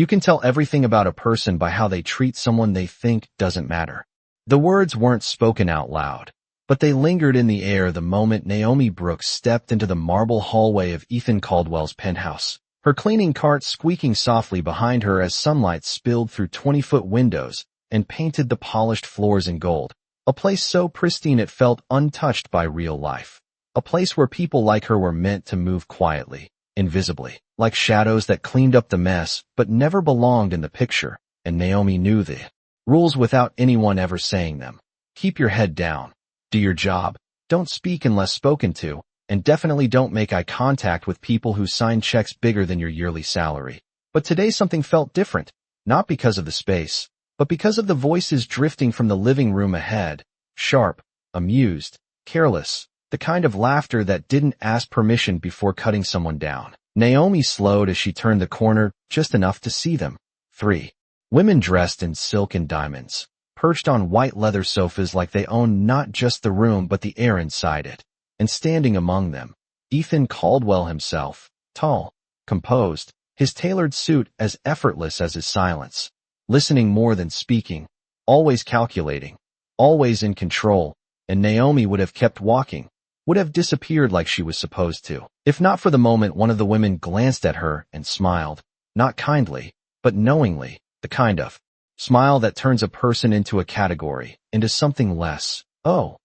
You can tell everything about a person by how they treat someone they think doesn't matter. The words weren't spoken out loud, but they lingered in the air the moment Naomi Brooks stepped into the marble hallway of Ethan Caldwell's penthouse, her cleaning cart squeaking softly behind her as sunlight spilled through 20-foot windows and painted the polished floors in gold. A place so pristine it felt untouched by real life. A place where people like her were meant to move quietly, invisibly, like shadows that cleaned up the mess but never belonged in the picture, and Naomi knew the rules without anyone ever saying them. Keep your head down. Do your job. Don't speak unless spoken to, and definitely don't make eye contact with people who sign checks bigger than your yearly salary. But today something felt different, not because of the space, but because of the voices drifting from the living room ahead, sharp, amused, careless, the kind of laughter that didn't ask permission before cutting someone down. Naomi slowed as she turned the corner, just enough to see them. 3 women dressed in silk and diamonds, perched on white leather sofas like they owned not just the room but the air inside it. And standing among them, Ethan Caldwell himself, tall, composed, his tailored suit as effortless as his silence, listening more than speaking, always calculating, always in control, and Naomi would have kept walking, would have disappeared like she was supposed to. If not for the moment one of the women glanced at her and smiled, not kindly, but knowingly, the kind of smile that turns a person into a category, into something less. "Oh,"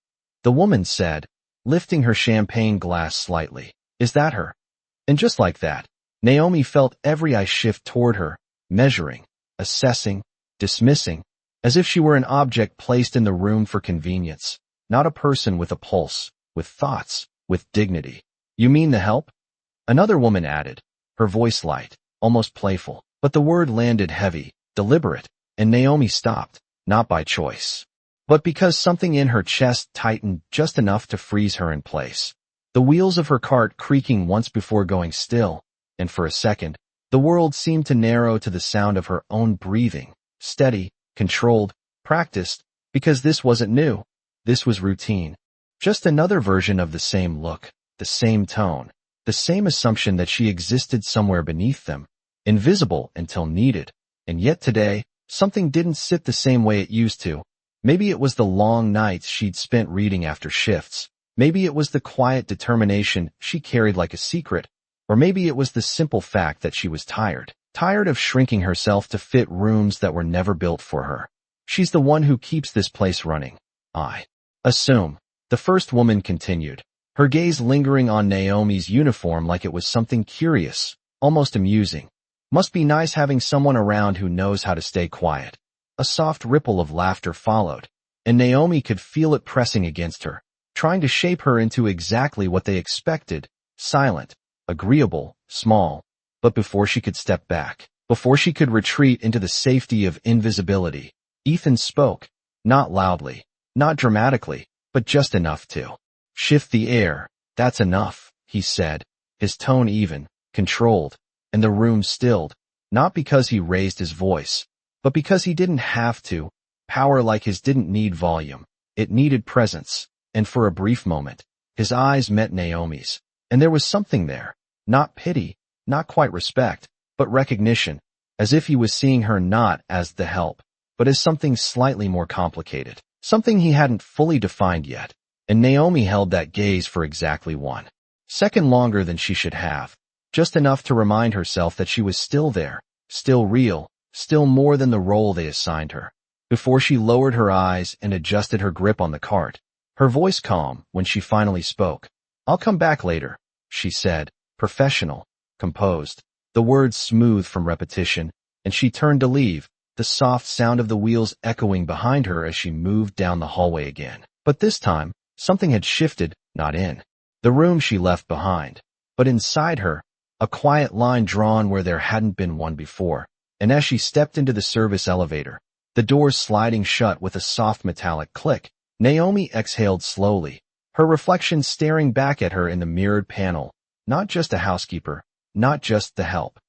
the woman said, lifting her champagne glass slightly. "Is that her?" And just like that, Naomi felt every eye shift toward her, measuring, assessing, dismissing, as if she were an object placed in the room for convenience, not a person with a pulse, with thoughts, with dignity. "You mean the help?" Another woman added, her voice light, almost playful, but the word landed heavy, deliberate, and Naomi stopped, not by choice, but because something in her chest tightened just enough to freeze her in place. The wheels of her cart creaking once before going still, and for a second, the world seemed to narrow to the sound of her own breathing, steady, controlled, practiced, because this wasn't new. This was routine. Just another version of the same look, the same tone, the same assumption that she existed somewhere beneath them, invisible until needed. And yet today, something didn't sit the same way it used to. Maybe it was the long nights she'd spent reading after shifts. Maybe it was the quiet determination she carried like a secret. Or maybe it was the simple fact that she was tired. Tired of shrinking herself to fit rooms that were never built for her. "She's the one who keeps this place running, I assume," the first woman continued, her gaze lingering on Naomi's uniform like it was something curious, almost amusing. "Must be nice having someone around who knows how to stay quiet." A soft ripple of laughter followed, and Naomi could feel it pressing against her, trying to shape her into exactly what they expected, silent, agreeable, small. But before she could step back, before she could retreat into the safety of invisibility, Ethan spoke, not loudly, not dramatically, but just enough to shift the air. "That's enough," he said, his tone even, controlled, and the room stilled, not because he raised his voice, but because he didn't have to. Power like his didn't need volume. It needed presence. And for a brief moment, his eyes met Naomi's, and there was something there, not pity, not quite respect, but recognition, as if he was seeing her not as the help, but as something slightly more complicated, something he hadn't fully defined yet. And Naomi held that gaze for exactly 1 second longer than she should have, just enough to remind herself that she was still there, still real, still more than the role they assigned her, before she lowered her eyes and adjusted her grip on the cart, her voice calm when she finally spoke. "I'll come back later," she said, professional, composed, the words smooth from repetition, and she turned to leave, the soft sound of the wheels echoing behind her as she moved down the hallway again. But this time, something had shifted, not in the room she left behind, but inside her, a quiet line drawn where there hadn't been one before. And as she stepped into the service elevator, the doors sliding shut with a soft metallic click, Naomi exhaled slowly, her reflection staring back at her in the mirrored panel, not just a housekeeper, not just the help,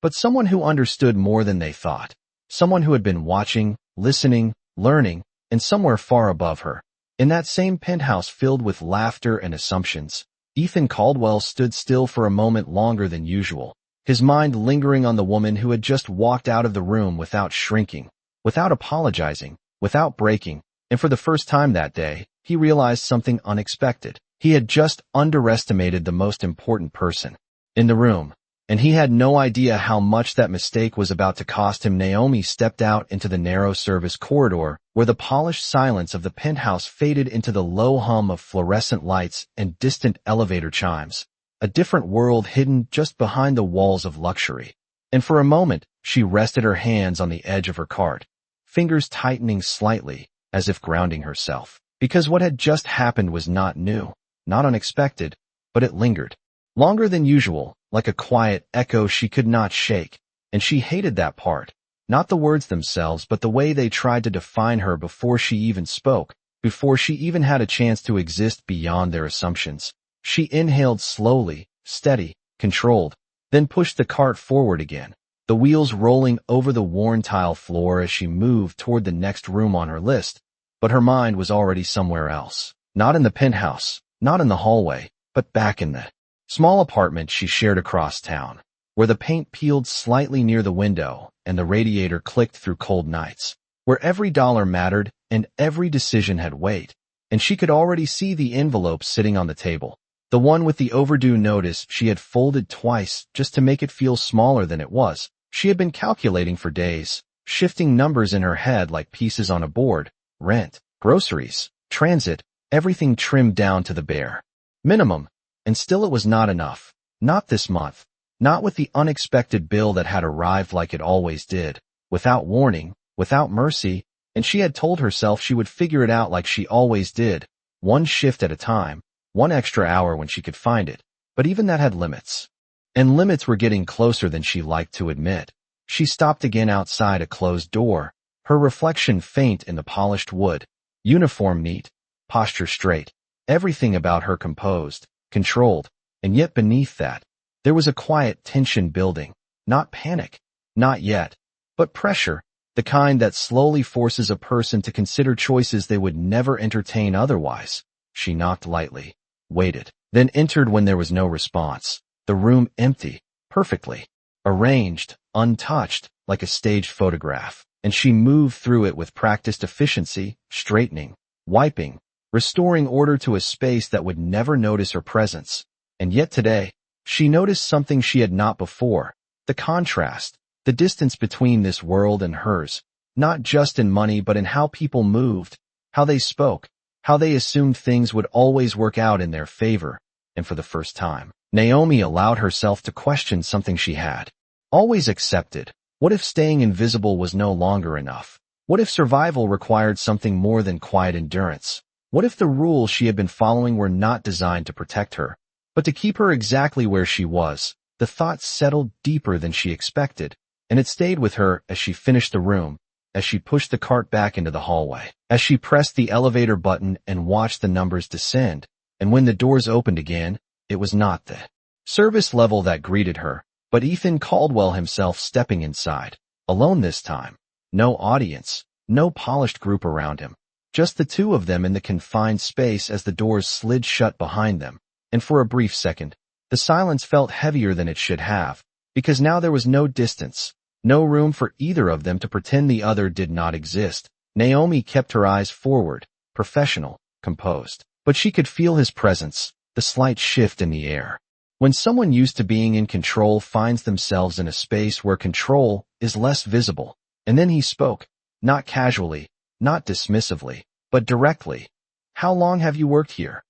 but someone who understood more than they thought, someone who had been watching, listening, learning, and somewhere far above her. In that same penthouse filled with laughter and assumptions, Ethan Caldwell stood still for a moment longer than usual, his mind lingering on the woman who had just walked out of the room without shrinking, without apologizing, without breaking, and for the first time that day, he realized something unexpected. He had just underestimated the most important person in the room, and he had no idea how much that mistake was about to cost him. Naomi stepped out into the narrow service corridor, where the polished silence of the penthouse faded into the low hum of fluorescent lights and distant elevator chimes, a different world hidden just behind the walls of luxury. And for a moment, she rested her hands on the edge of her cart, fingers tightening slightly, as if grounding herself. Because what had just happened was not new, not unexpected, but it lingered. Longer than usual, like a quiet echo she could not shake, and she hated that part. Not the words themselves, but the way they tried to define her before she even spoke, before she even had a chance to exist beyond their assumptions. She inhaled slowly, steady, controlled, then pushed the cart forward again, the wheels rolling over the worn tile floor as she moved toward the next room on her list. But her mind was already somewhere else. Not in the penthouse, not in the hallway, but back in the small apartment she shared across town, where the paint peeled slightly near the window and the radiator clicked through cold nights, where every dollar mattered and every decision had weight, and she could already see the envelope sitting on the table. The one with the overdue notice she had folded twice just to make it feel smaller than it was. She had been calculating for days, shifting numbers in her head like pieces on a board. Rent, groceries, transit, everything trimmed down to the bare minimum. And still it was not enough. Not this month. Not with the unexpected bill that had arrived like it always did, without warning, without mercy, and she had told herself she would figure it out like she always did, one shift at a time, one extra hour when she could find it. But even that had limits. And limits were getting closer than she liked to admit. She stopped again outside a closed door, her reflection faint in the polished wood, uniform neat, posture straight, everything about her composed, controlled, and yet beneath that, there was a quiet tension building, not panic, not yet, but pressure, the kind that slowly forces a person to consider choices they would never entertain otherwise. She knocked lightly, waited, then entered when there was no response, the room empty, perfectly arranged, untouched, like a staged photograph, and she moved through it with practiced efficiency, straightening, wiping, restoring order to a space that would never notice her presence. And yet today, she noticed something she had not before, the contrast, the distance between this world and hers, not just in money but in how people moved, how they spoke, how they assumed things would always work out in their favor. And for the first time, Naomi allowed herself to question something she had always accepted. What if staying invisible was no longer enough? What if survival required something more than quiet endurance? What if the rules she had been following were not designed to protect her, but to keep her exactly where she was? The thought settled deeper than she expected, and it stayed with her as she finished the room, as she pushed the cart back into the hallway, as she pressed the elevator button and watched the numbers descend. And when the doors opened again, it was not the service level that greeted her, but Ethan Caldwell himself stepping inside, alone this time. No audience, no polished group around him, just the two of them in the confined space as the doors slid shut behind them. And for a brief second, the silence felt heavier than it should have, because now there was no distance, no room for either of them to pretend the other did not exist. Naomi kept her eyes forward, professional, composed, but she could feel his presence, the slight shift in the air. When someone used to being in control finds themselves in a space where control is less visible. And then he spoke, not casually, not dismissively, but directly. How long have you worked here?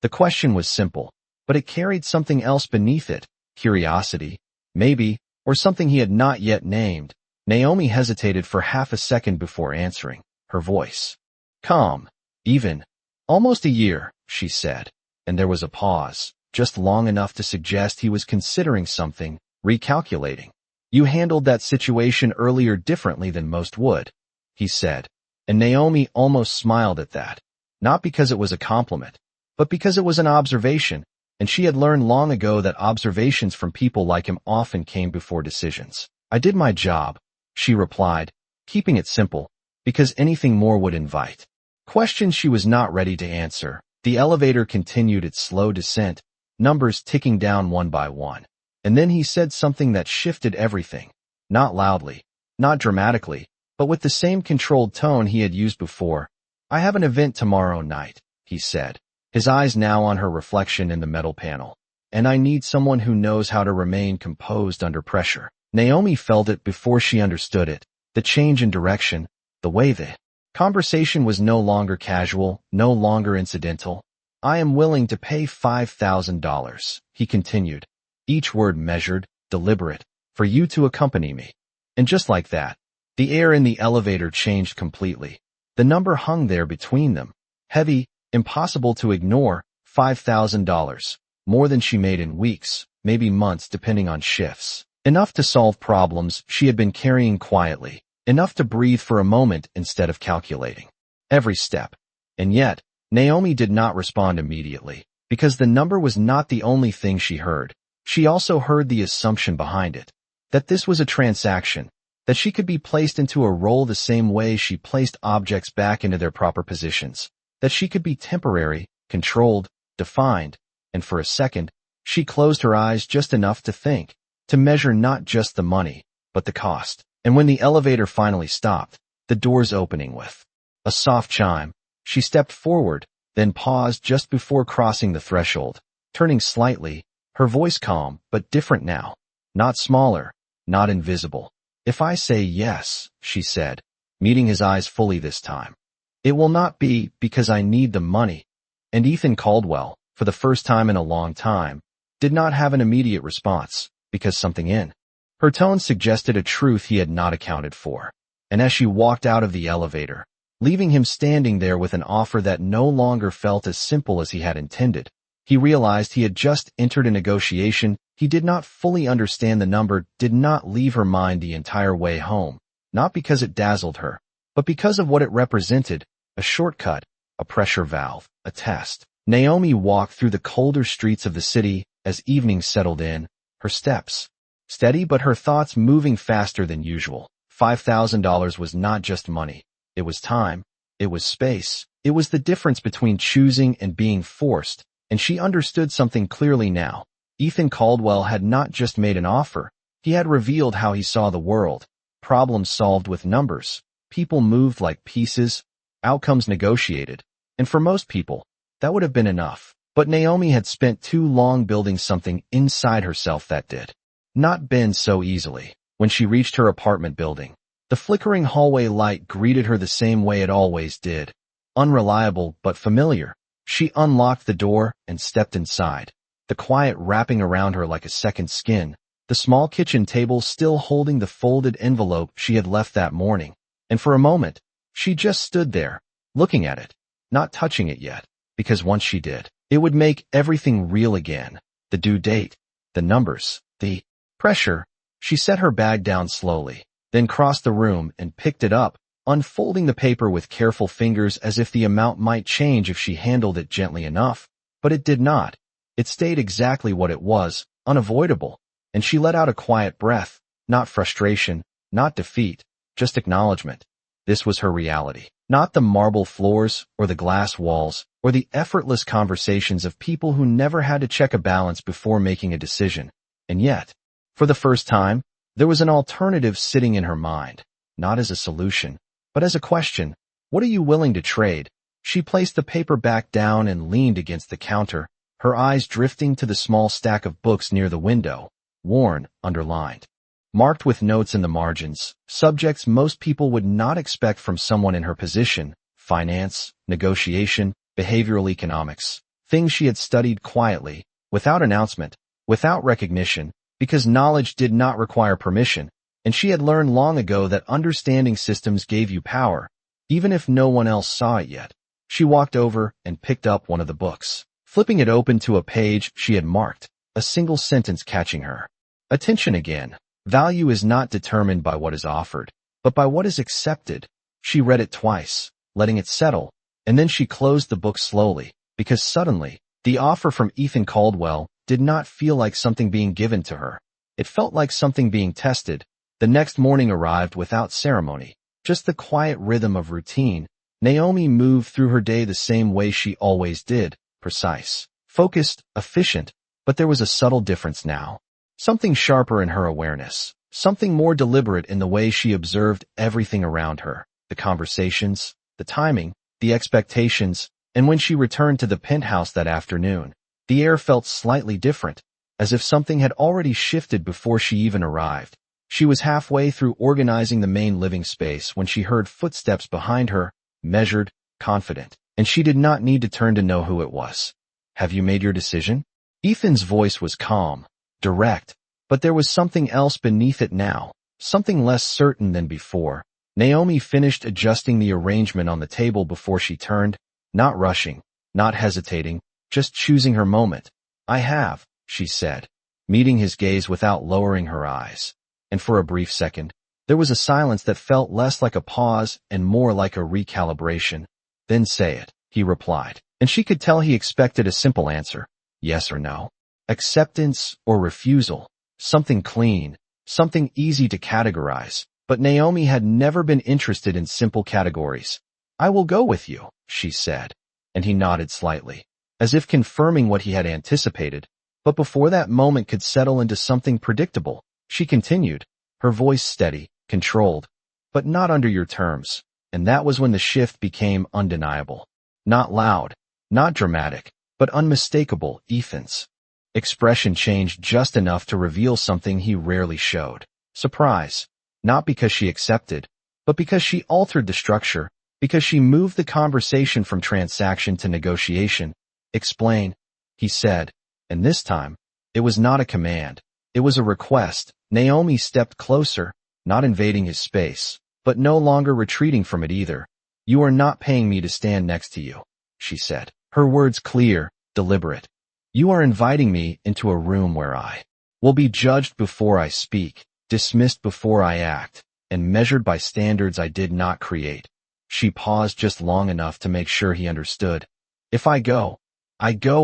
The question was simple, but it carried something else beneath it, curiosity, maybe, or something he had not yet named. Naomi hesitated for half a second before answering, her voice calm, even. Almost a year, she said, and there was a pause, just long enough to suggest he was considering something, recalculating. You handled that situation earlier differently than most would, he said, and Naomi almost smiled at that, not because it was a compliment, but because it was an observation, and she had learned long ago that observations from people like him often came before decisions. I did my job, she replied, keeping it simple, because anything more would invite questions she was not ready to answer. The elevator continued its slow descent, numbers ticking down one by one, And then he said something that shifted everything. Not loudly, not dramatically, but with the same controlled tone he had used before. "I have an event tomorrow night," he said, his eyes now on her reflection in the metal panel. "And I need someone who knows how to remain composed under pressure." Naomi felt it before she understood it, the change in direction, the way the conversation was no longer casual, no longer incidental. "I am willing to pay $5,000, he continued, each word measured, deliberate, "for you to accompany me." And just like that, the air in the elevator changed completely. The number hung there between them, heavy, impossible to ignore, $5,000, more than she made in weeks, maybe months depending on shifts. Enough to solve problems she had been carrying quietly, enough to breathe for a moment instead of calculating every step. And yet, Naomi did not respond immediately, because the number was not the only thing she heard. She also heard the assumption behind it, that this was a transaction, that she could be placed into a role the same way she placed objects back into their proper positions, that she could be temporary, controlled, defined, and for a second, she closed her eyes just enough to think, to measure not just the money, but the cost. And when the elevator finally stopped, the doors opening with a soft chime, she stepped forward, then paused just before crossing the threshold, turning slightly, her voice calm but different now, not smaller, not invisible. "If I say yes," she said, meeting his eyes fully this time, "it will not be because I need the money." And Ethan Caldwell, for the first time in a long time, did not have an immediate response, because something in her tone suggested a truth he had not accounted for. And as she walked out of the elevator, leaving him standing there with an offer that no longer felt as simple as he had intended, he realized he had just entered a negotiation he did not fully understand. The number did not leave her mind the entire way home, not because it dazzled her, but because of what it represented, a shortcut, a pressure valve, a test. Naomi walked through the colder streets of the city as evening settled in, her steps steady but her thoughts moving faster than usual. $5,000 was not just money. It was time. It was space. It was the difference between choosing and being forced, and she understood something clearly now. Ethan Caldwell had not just made an offer. He had revealed how he saw the world. Problems solved with numbers. People moved like pieces. Outcomes negotiated. And for most people, that would have been enough. But Naomi had spent too long building something inside herself that did not bend so easily. When she reached her apartment building, the flickering hallway light greeted her the same way it always did. Unreliable but familiar. She unlocked the door and stepped inside, the quiet wrapping around her like a second skin, the small kitchen table still holding the folded envelope she had left that morning. And for a moment, she just stood there, looking at it, not touching it yet, because once she did, it would make everything real again. The due date, the numbers, the pressure. She set her bag down slowly, then crossed the room and picked it up, unfolding the paper with careful fingers as if the amount might change if she handled it gently enough. But it did not. It stayed exactly what it was, unavoidable, and she let out a quiet breath, not frustration, not defeat, just acknowledgement. This was her reality, not the marble floors or the glass walls or the effortless conversations of people who never had to check a balance before making a decision. And yet, for the first time, there was an alternative sitting in her mind, not as a solution, but as a question. What are you willing to trade? She placed the paper back down and leaned against the counter, her eyes drifting to the small stack of books near the window, worn, underlined, marked with notes in the margins, subjects most people would not expect from someone in her position: finance, negotiation, behavioral economics, things she had studied quietly, without announcement, without recognition, because knowledge did not require permission, and she had learned long ago that understanding systems gave you power, even if no one else saw it yet. She walked over and picked up one of the books, flipping it open to a page she had marked, a single sentence catching her attention again. Value is not determined by what is offered, but by what is accepted. She read it twice, letting it settle, and then she closed the book slowly, because suddenly, the offer from Ethan Caldwell did not feel like something being given to her. It felt like something being tested. The next morning arrived without ceremony, just the quiet rhythm of routine. Naomi moved through her day the same way she always did, precise, focused, efficient, but there was a subtle difference now. something sharper in her awareness, something more deliberate in the way she observed everything around her, the conversations, the timing, the expectations, and when she returned to the penthouse that afternoon, the air felt slightly different, as if something had already shifted before she even arrived. She was halfway through organizing the main living space when she heard footsteps behind her, measured, confident, and she did not need to turn to know who it was. "Have you made your decision?" Ethan's voice was calm, direct, but there was something else beneath it now, something less certain than before. Naomi finished adjusting the arrangement on the table before she turned, not rushing, not hesitating, just choosing her moment. "I have," she said, meeting his gaze without lowering her eyes. And for a brief second, there was a silence that felt less like a pause and more like a recalibration. "Then say it," he replied, and she could tell he expected a simple answer, yes or no. Acceptance or refusal, something clean, something easy to categorize. But Naomi had never been interested in simple categories. "I will go with you," she said, and he nodded slightly, as if confirming what he had anticipated. But before that moment could settle into something predictable, she continued, her voice steady, controlled, "But not under your terms." And that was when the shift became undeniable. Not loud, not dramatic, but unmistakable. Ethan's expression changed just enough to reveal something he rarely showed. Surprise. Not because she accepted, but because she altered the structure, because she moved the conversation from transaction to negotiation. "Explain," he said, and this time, it was not a command. It was a request. Naomi stepped closer, not invading his space, but no longer retreating from it either. "You are not paying me to stand next to you," she said, her words clear, deliberate. "You are inviting me into a room where I will be judged before I speak, dismissed before I act, and measured by standards I did not create." She paused just long enough to make sure he understood. "If I go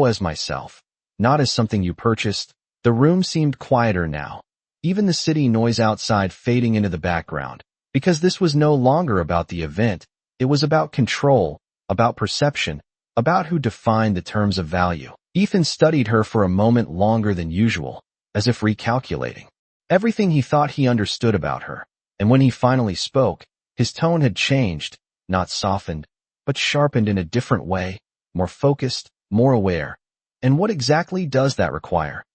as myself, not as something you purchased." The room seemed quieter now, even the city noise outside fading into the background, because this was no longer about the event. It was about control, about perception, about who defined the terms of value. Ethan studied her for a moment longer than usual, as if recalculating everything he thought he understood about her. And when he finally spoke, his tone had changed, not softened, but sharpened in a different way, more focused, more aware. "And what exactly does that require?"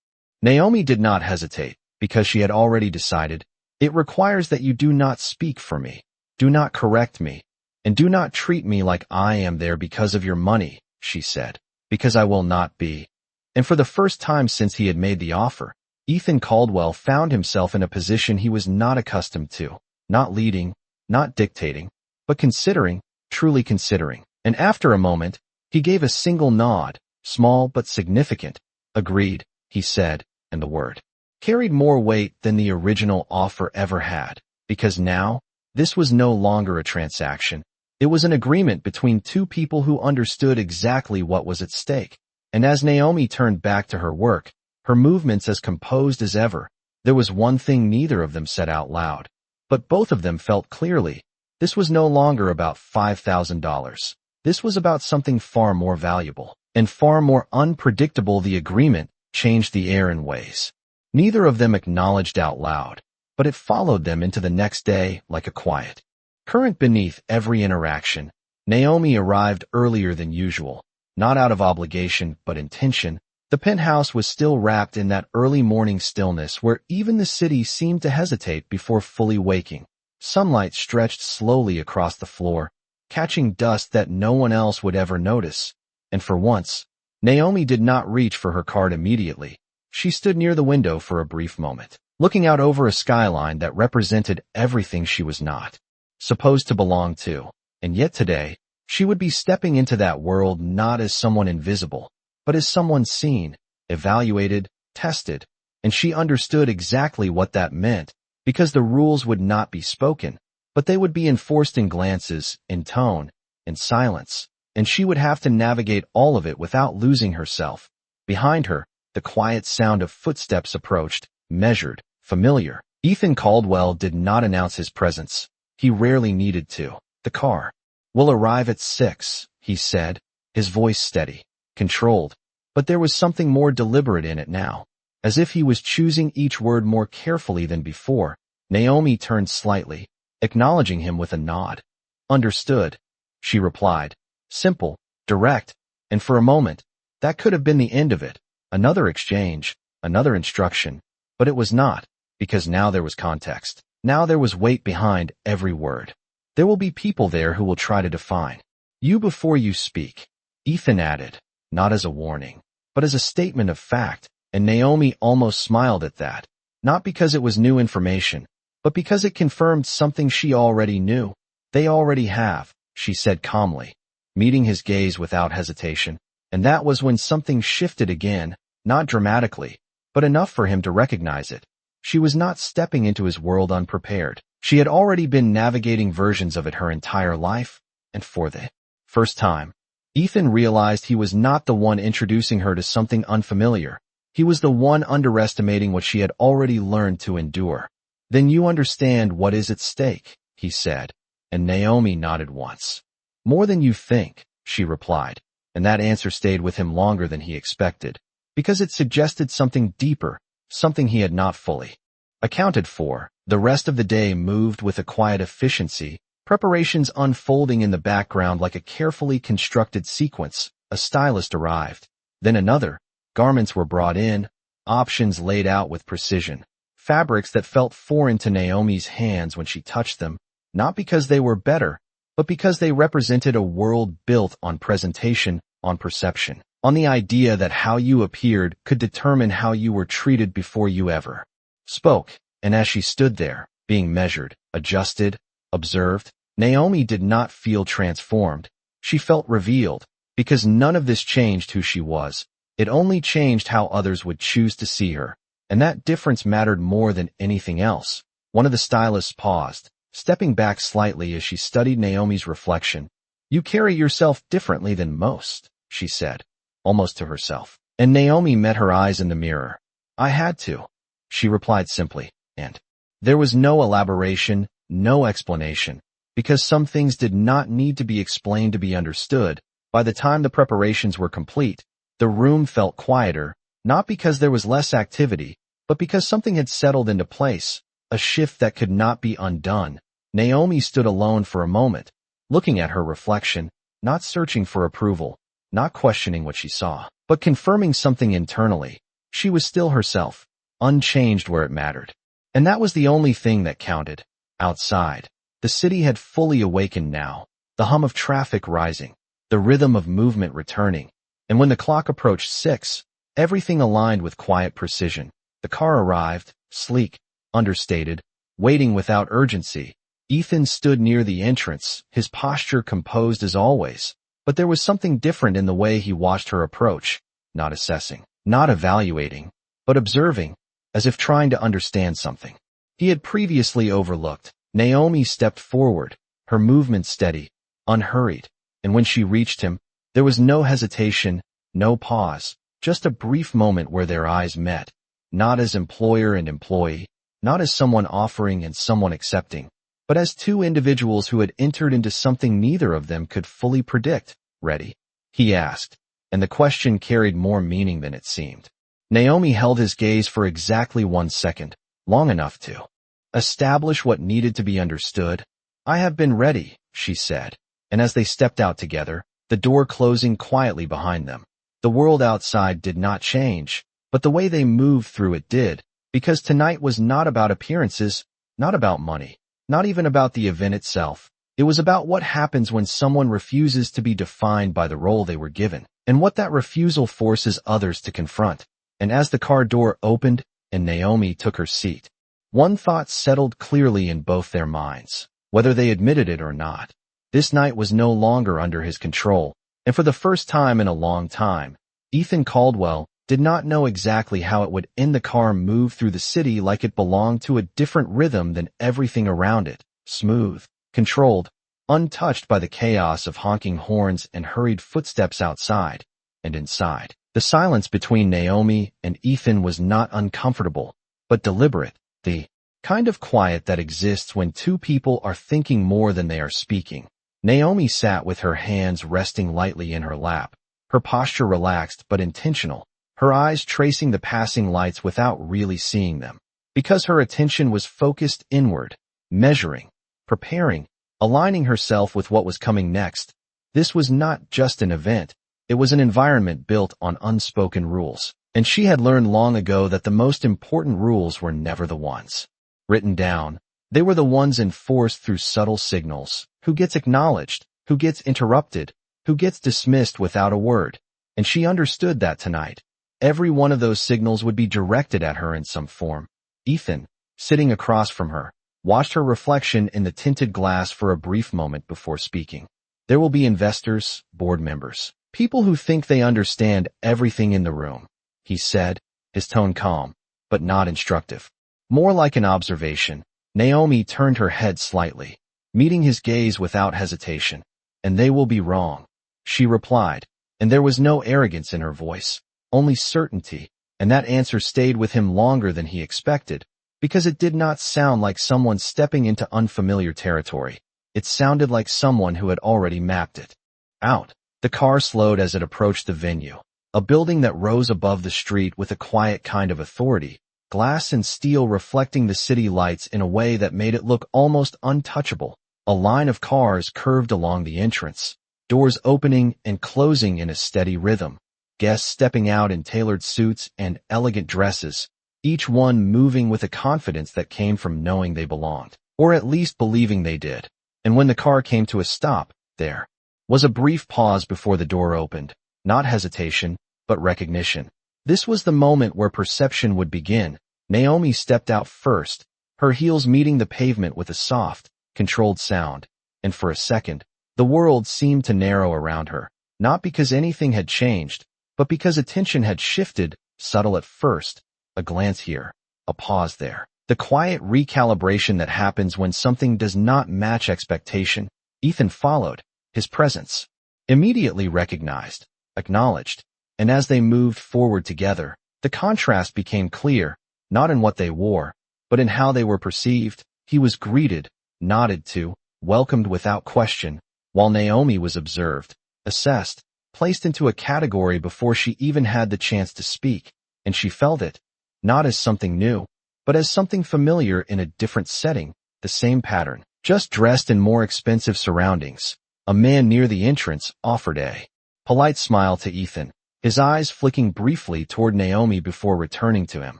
Naomi did not hesitate, because she had already decided. "It requires that you do not speak for me, do not correct me, and do not treat me like I am there because of your money," she said, "because I will not be." And for the first time since he had made the offer, Ethan Caldwell found himself in a position he was not accustomed to, not leading, not dictating, but considering, truly considering. And after a moment, he gave a single nod, small but significant. "Agreed," he said, and the word carried more weight than the original offer ever had, because now, this was no longer a transaction. It was an agreement between two people who understood exactly what was at stake. And as Naomi turned back to her work, her movements as composed as ever, there was one thing neither of them said out loud, but both of them felt clearly. This was no longer about $5,000. This was about something far more valuable, and far more unpredictable. The agreement changed the air in ways neither of them acknowledged out loud, but it followed them into the next day like a quiet current beneath every interaction. Naomi arrived earlier than usual, not out of obligation but intention. The penthouse was still wrapped in that early morning stillness where even the city seemed to hesitate before fully waking. Sunlight stretched slowly across the floor, catching dust that no one else would ever notice. And for once, Naomi did not reach for her card immediately. She stood near the window for a brief moment, looking out over a skyline that represented everything she was not supposed to belong to. And yet today, she would be stepping into that world not as someone invisible, but as someone seen, evaluated, tested. And she understood exactly what that meant, because the rules would not be spoken, but they would be enforced in glances, in tone, in silence. And she would have to navigate all of it without losing herself. Behind her, the quiet sound of footsteps approached, measured, familiar. Ethan Caldwell did not announce his presence. He rarely needed to. "The car will arrive at 6, he said, his voice steady, controlled. But there was something more deliberate in it now. As if he was choosing each word more carefully than before, Naomi turned slightly, acknowledging him with a nod. Understood, she replied. Simple, direct, and for a moment, that could have been the end of it. Another exchange, another instruction. But it was not, because now there was context. Now there was weight behind every word. There will be people there who will try to define you before you speak, Ethan added, not as a warning, but as a statement of fact, and Naomi almost smiled at that, not because it was new information, but because it confirmed something she already knew. They already have, she said calmly, meeting his gaze without hesitation, and that was when something shifted again, not dramatically, but enough for him to recognize it. She was not stepping into his world unprepared. She had already been navigating versions of it her entire life, and for the first time, Ethan realized he was not the one introducing her to something unfamiliar. He was the one underestimating what she had already learned to endure. Then you understand what is at stake, he said, and Naomi nodded once. More than you think, she replied, and that answer stayed with him longer than he expected, because it suggested something deeper, something he had not fully accounted for. The rest of the day moved with a quiet efficiency, preparations unfolding in the background like a carefully constructed sequence. A stylist arrived, then another. Garments were brought in, options laid out with precision, fabrics that felt foreign to Naomi's hands when she touched them, not because they were better, but because they represented a world built on presentation, on perception, on the idea that how you appeared could determine how you were treated before you ever spoke. And as she stood there, being measured, adjusted, observed, Naomi did not feel transformed. She felt revealed, because none of this changed who she was. It only changed how others would choose to see her, and that difference mattered more than anything else. One of the stylists paused, stepping back slightly as she studied Naomi's reflection. You carry yourself differently than most, she said, almost to herself. And Naomi met her eyes in the mirror. I had to, she replied simply. And there was no elaboration, no explanation, because some things did not need to be explained to be understood. By the time the preparations were complete, the room felt quieter, not because there was less activity, but because something had settled into place, a shift that could not be undone. Naomi stood alone for a moment, looking at her reflection, not searching for approval, not questioning what she saw, but confirming something internally. She was still herself, unchanged where it mattered. And that was the only thing that counted. Outside, the city had fully awakened now, the hum of traffic rising, the rhythm of movement returning. And when the clock approached 6, everything aligned with quiet precision. The car arrived, sleek, understated, waiting without urgency. Ethan stood near the entrance, his posture composed as always, but there was something different in the way he watched her approach, not assessing, not evaluating, but observing, as if trying to understand something he had previously overlooked. Naomi stepped forward, her movement steady, unhurried, and when she reached him, there was no hesitation, no pause, just a brief moment where their eyes met, not as employer and employee, not as someone offering and someone accepting, but as two individuals who had entered into something neither of them could fully predict. Ready? He asked, and the question carried more meaning than it seemed. Naomi held his gaze for exactly 1 second, long enough to establish what needed to be understood. I have been ready, she said, and as they stepped out together, the door closing quietly behind them, the world outside did not change, but the way they moved through it did, because tonight was not about appearances, not about money, not even about the event itself. It was about what happens when someone refuses to be defined by the role they were given, and what that refusal forces others to confront. And as the car door opened and Naomi took her seat, one thought settled clearly in both their minds, whether they admitted it or not. This night was no longer under his control, and for the first time in a long time, Ethan Caldwell did not know exactly how it would end. The car moved through the city like it belonged to a different rhythm than everything around it, smooth, controlled, untouched by the chaos of honking horns and hurried footsteps outside. And inside, the silence between Naomi and Ethan was not uncomfortable, but deliberate, the kind of quiet that exists when two people are thinking more than they are speaking. Naomi sat with her hands resting lightly in her lap, her posture relaxed but intentional, her eyes tracing the passing lights without really seeing them. Because her attention was focused inward, measuring, preparing, aligning herself with what was coming next. This was not just an event, it was an environment built on unspoken rules. And she had learned long ago that the most important rules were never the ones written down. They were the ones enforced through subtle signals. Who gets acknowledged? Who gets interrupted? Who gets dismissed without a word? And she understood that tonight. Every one of those signals would be directed at her in some form. Ethan, sitting across from her, watched her reflection in the tinted glass for a brief moment before speaking. There will be investors, board members, people who think they understand everything in the room, he said, his tone calm, but not instructive. More like an observation. Naomi turned her head slightly, meeting his gaze without hesitation. And they will be wrong, she replied, and there was no arrogance in her voice, only certainty, and that answer stayed with him longer than he expected, because it did not sound like someone stepping into unfamiliar territory. It sounded like someone who had already mapped it out. The car slowed as it approached the venue, a building that rose above the street with a quiet kind of authority, glass and steel reflecting the city lights in a way that made it look almost untouchable. A line of cars curved along the entrance, doors opening and closing in a steady rhythm, guests stepping out in tailored suits and elegant dresses, each one moving with a confidence that came from knowing they belonged, or at least believing they did. And when the car came to a stop, there was a brief pause before the door opened, not hesitation, but recognition. This was the moment where perception would begin. Naomi stepped out first, her heels meeting the pavement with a soft, controlled sound, and for a second, the world seemed to narrow around her, not because anything had changed, but because attention had shifted, subtle at first, a glance here, a pause there. The quiet recalibration that happens when something does not match expectation. Ethan followed, his presence immediately recognized, acknowledged, and as they moved forward together, the contrast became clear, not in what they wore, but in how they were perceived. He was greeted, nodded to, welcomed without question, while Naomi was observed, assessed, placed into a category before she even had the chance to speak, and she felt it, not as something new, but as something familiar in a different setting, the same pattern, just dressed in more expensive surroundings. A man near the entrance offered a polite smile to Ethan, his eyes flicking briefly toward Naomi before returning to him.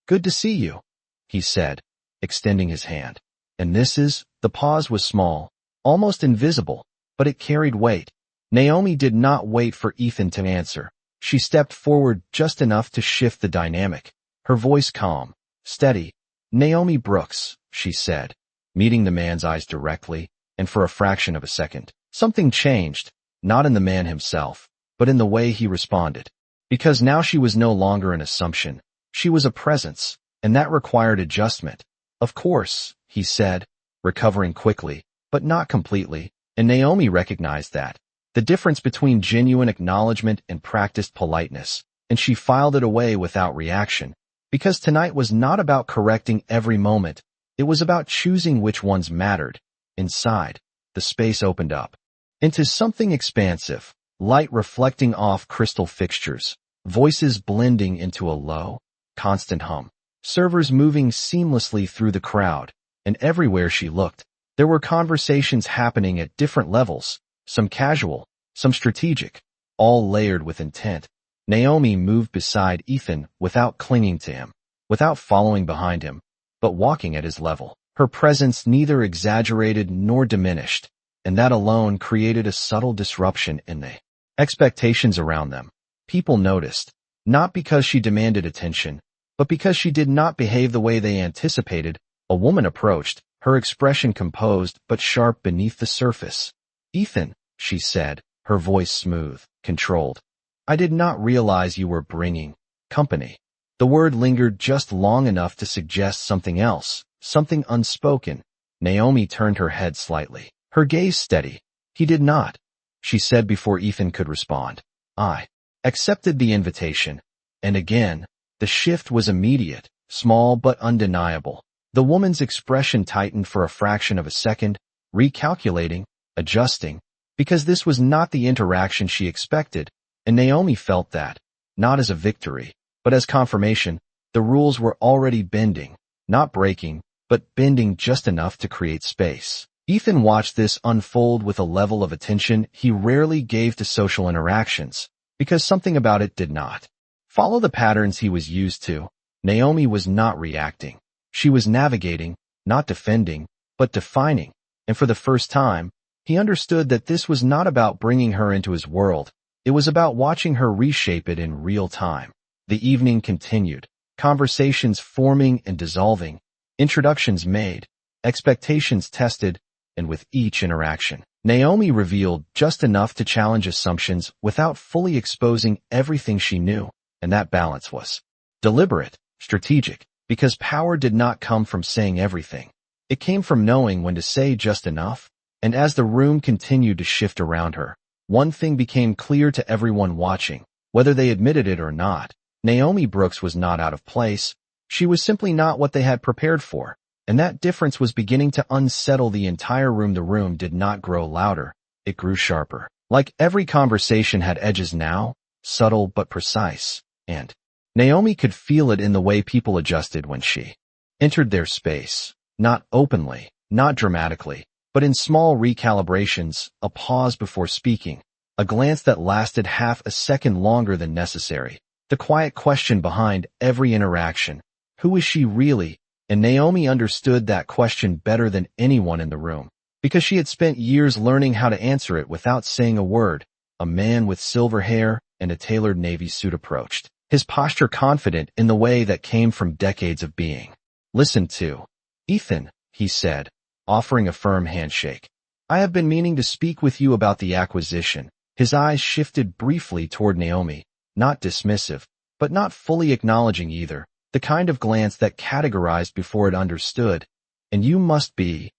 "Good to see you," he said, extending his hand. "And the pause was small, almost invisible, but it carried weight." Naomi did not wait for Ethan to answer. She stepped forward just enough to shift the dynamic, her voice calm, steady. "Naomi Brooks," she said, meeting the man's eyes directly, and for a fraction of a second, something changed, not in the man himself, but in the way he responded. Because now she was no longer an assumption, she was a presence, and that required adjustment. "Of course," he said, recovering quickly, but not completely, and Naomi recognized that. The difference between genuine acknowledgement and practiced politeness, and she filed it away without reaction. Because tonight was not about correcting every moment, it was about choosing which ones mattered. Inside, the space opened up into something expansive, light reflecting off crystal fixtures, voices blending into a low, constant hum, servers moving seamlessly through the crowd, and everywhere she looked, there were conversations happening at different levels, some casual, some strategic, all layered with intent. Naomi moved beside Ethan without clinging to him, without following behind him, but walking at his level. Her presence neither exaggerated nor diminished, and that alone created a subtle disruption in the expectations around them. People noticed, not because she demanded attention, but because she did not behave the way they anticipated. A woman approached, her expression composed but sharp beneath the surface. "Ethan," she said, her voice smooth, controlled. "I did not realize you were bringing company." The word lingered just long enough to suggest something else, something unspoken. Naomi turned her head slightly, her gaze steady. "He did not," she said before Ethan could respond. "I accepted the invitation." And again, the shift was immediate, small but undeniable. The woman's expression tightened for a fraction of a second, recalculating, adjusting, because this was not the interaction she expected. And Naomi felt that. not as a victory, but as confirmation. The rules were already bending, not breaking, but bending just enough to create space. Ethan watched this unfold with a level of attention he rarely gave to social interactions, because something about it did not follow the patterns he was used to. Naomi was not reacting. She was navigating, not defending, but defining. And for the first time, he understood that this was not about bringing her into his world. It was about watching her reshape it in real time. The evening continued, conversations forming and dissolving, introductions made, expectations tested, and with each interaction, Naomi revealed just enough to challenge assumptions without fully exposing everything she knew. And that balance was deliberate, strategic, because power did not come from saying everything. It came from knowing when to say just enough. And as the room continued to shift around her, one thing became clear to everyone watching, whether they admitted it or not. Naomi Brooks was not out of place. She was simply not what they had prepared for. And that difference was beginning to unsettle the entire room. The room did not grow louder. It grew sharper. Like every conversation had edges now, subtle but precise. And Naomi could feel it in the way people adjusted when she entered their space. Not openly, not dramatically, but in small recalibrations, a pause before speaking, a glance that lasted half a second longer than necessary, the quiet question behind every interaction. Who is she really? And Naomi understood that question better than anyone in the room, because she had spent years learning how to answer it without saying a word. A man with silver hair and a tailored navy suit approached, his posture confident in the way that came from decades of being listened to. "Ethan," he said, offering a firm handshake. "I have been meaning to speak with you about the acquisition." His eyes shifted briefly toward Naomi, not dismissive, but not fully acknowledging either, the kind of glance that categorized before it understood. "And you must be,"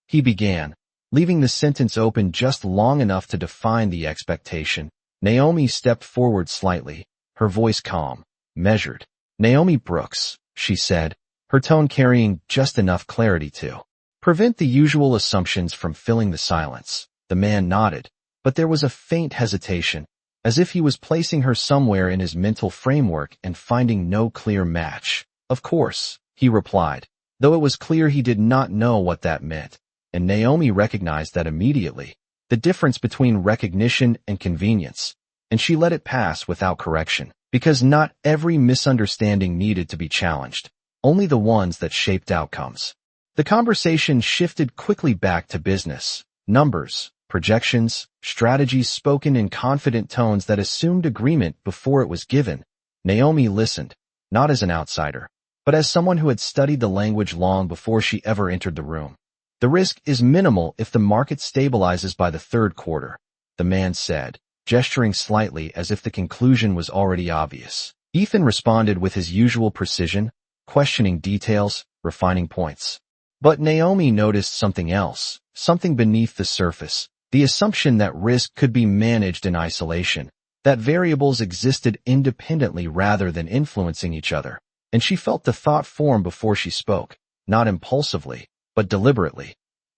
he began, leaving the sentence open just long enough to define the expectation. Naomi stepped forward slightly, her voice calm, measured. "Naomi Brooks," she said, her tone carrying just enough clarity to prevent the usual assumptions from filling the silence. The man nodded, but there was a faint hesitation, as if he was placing her somewhere in his mental framework and finding no clear match. "Of course," he replied, though it was clear he did not know what that meant. And Naomi recognized that immediately, the difference between recognition and convenience, and she let it pass without correction, because not every misunderstanding needed to be challenged, only the ones that shaped outcomes. The conversation shifted quickly back to business, numbers, projections, strategies spoken in confident tones that assumed agreement before it was given. Naomi listened, not as an outsider, but as someone who had studied the language long before she ever entered the room. "The risk is minimal if the market stabilizes by the third quarter," the man said, gesturing slightly as if the conclusion was already obvious. Ethan responded with his usual precision, questioning details, refining points. But Naomi noticed something else, something beneath the surface, the assumption that risk could be managed in isolation, that variables existed independently rather than influencing each other. And she felt the thought form before she spoke, not impulsively, but deliberately.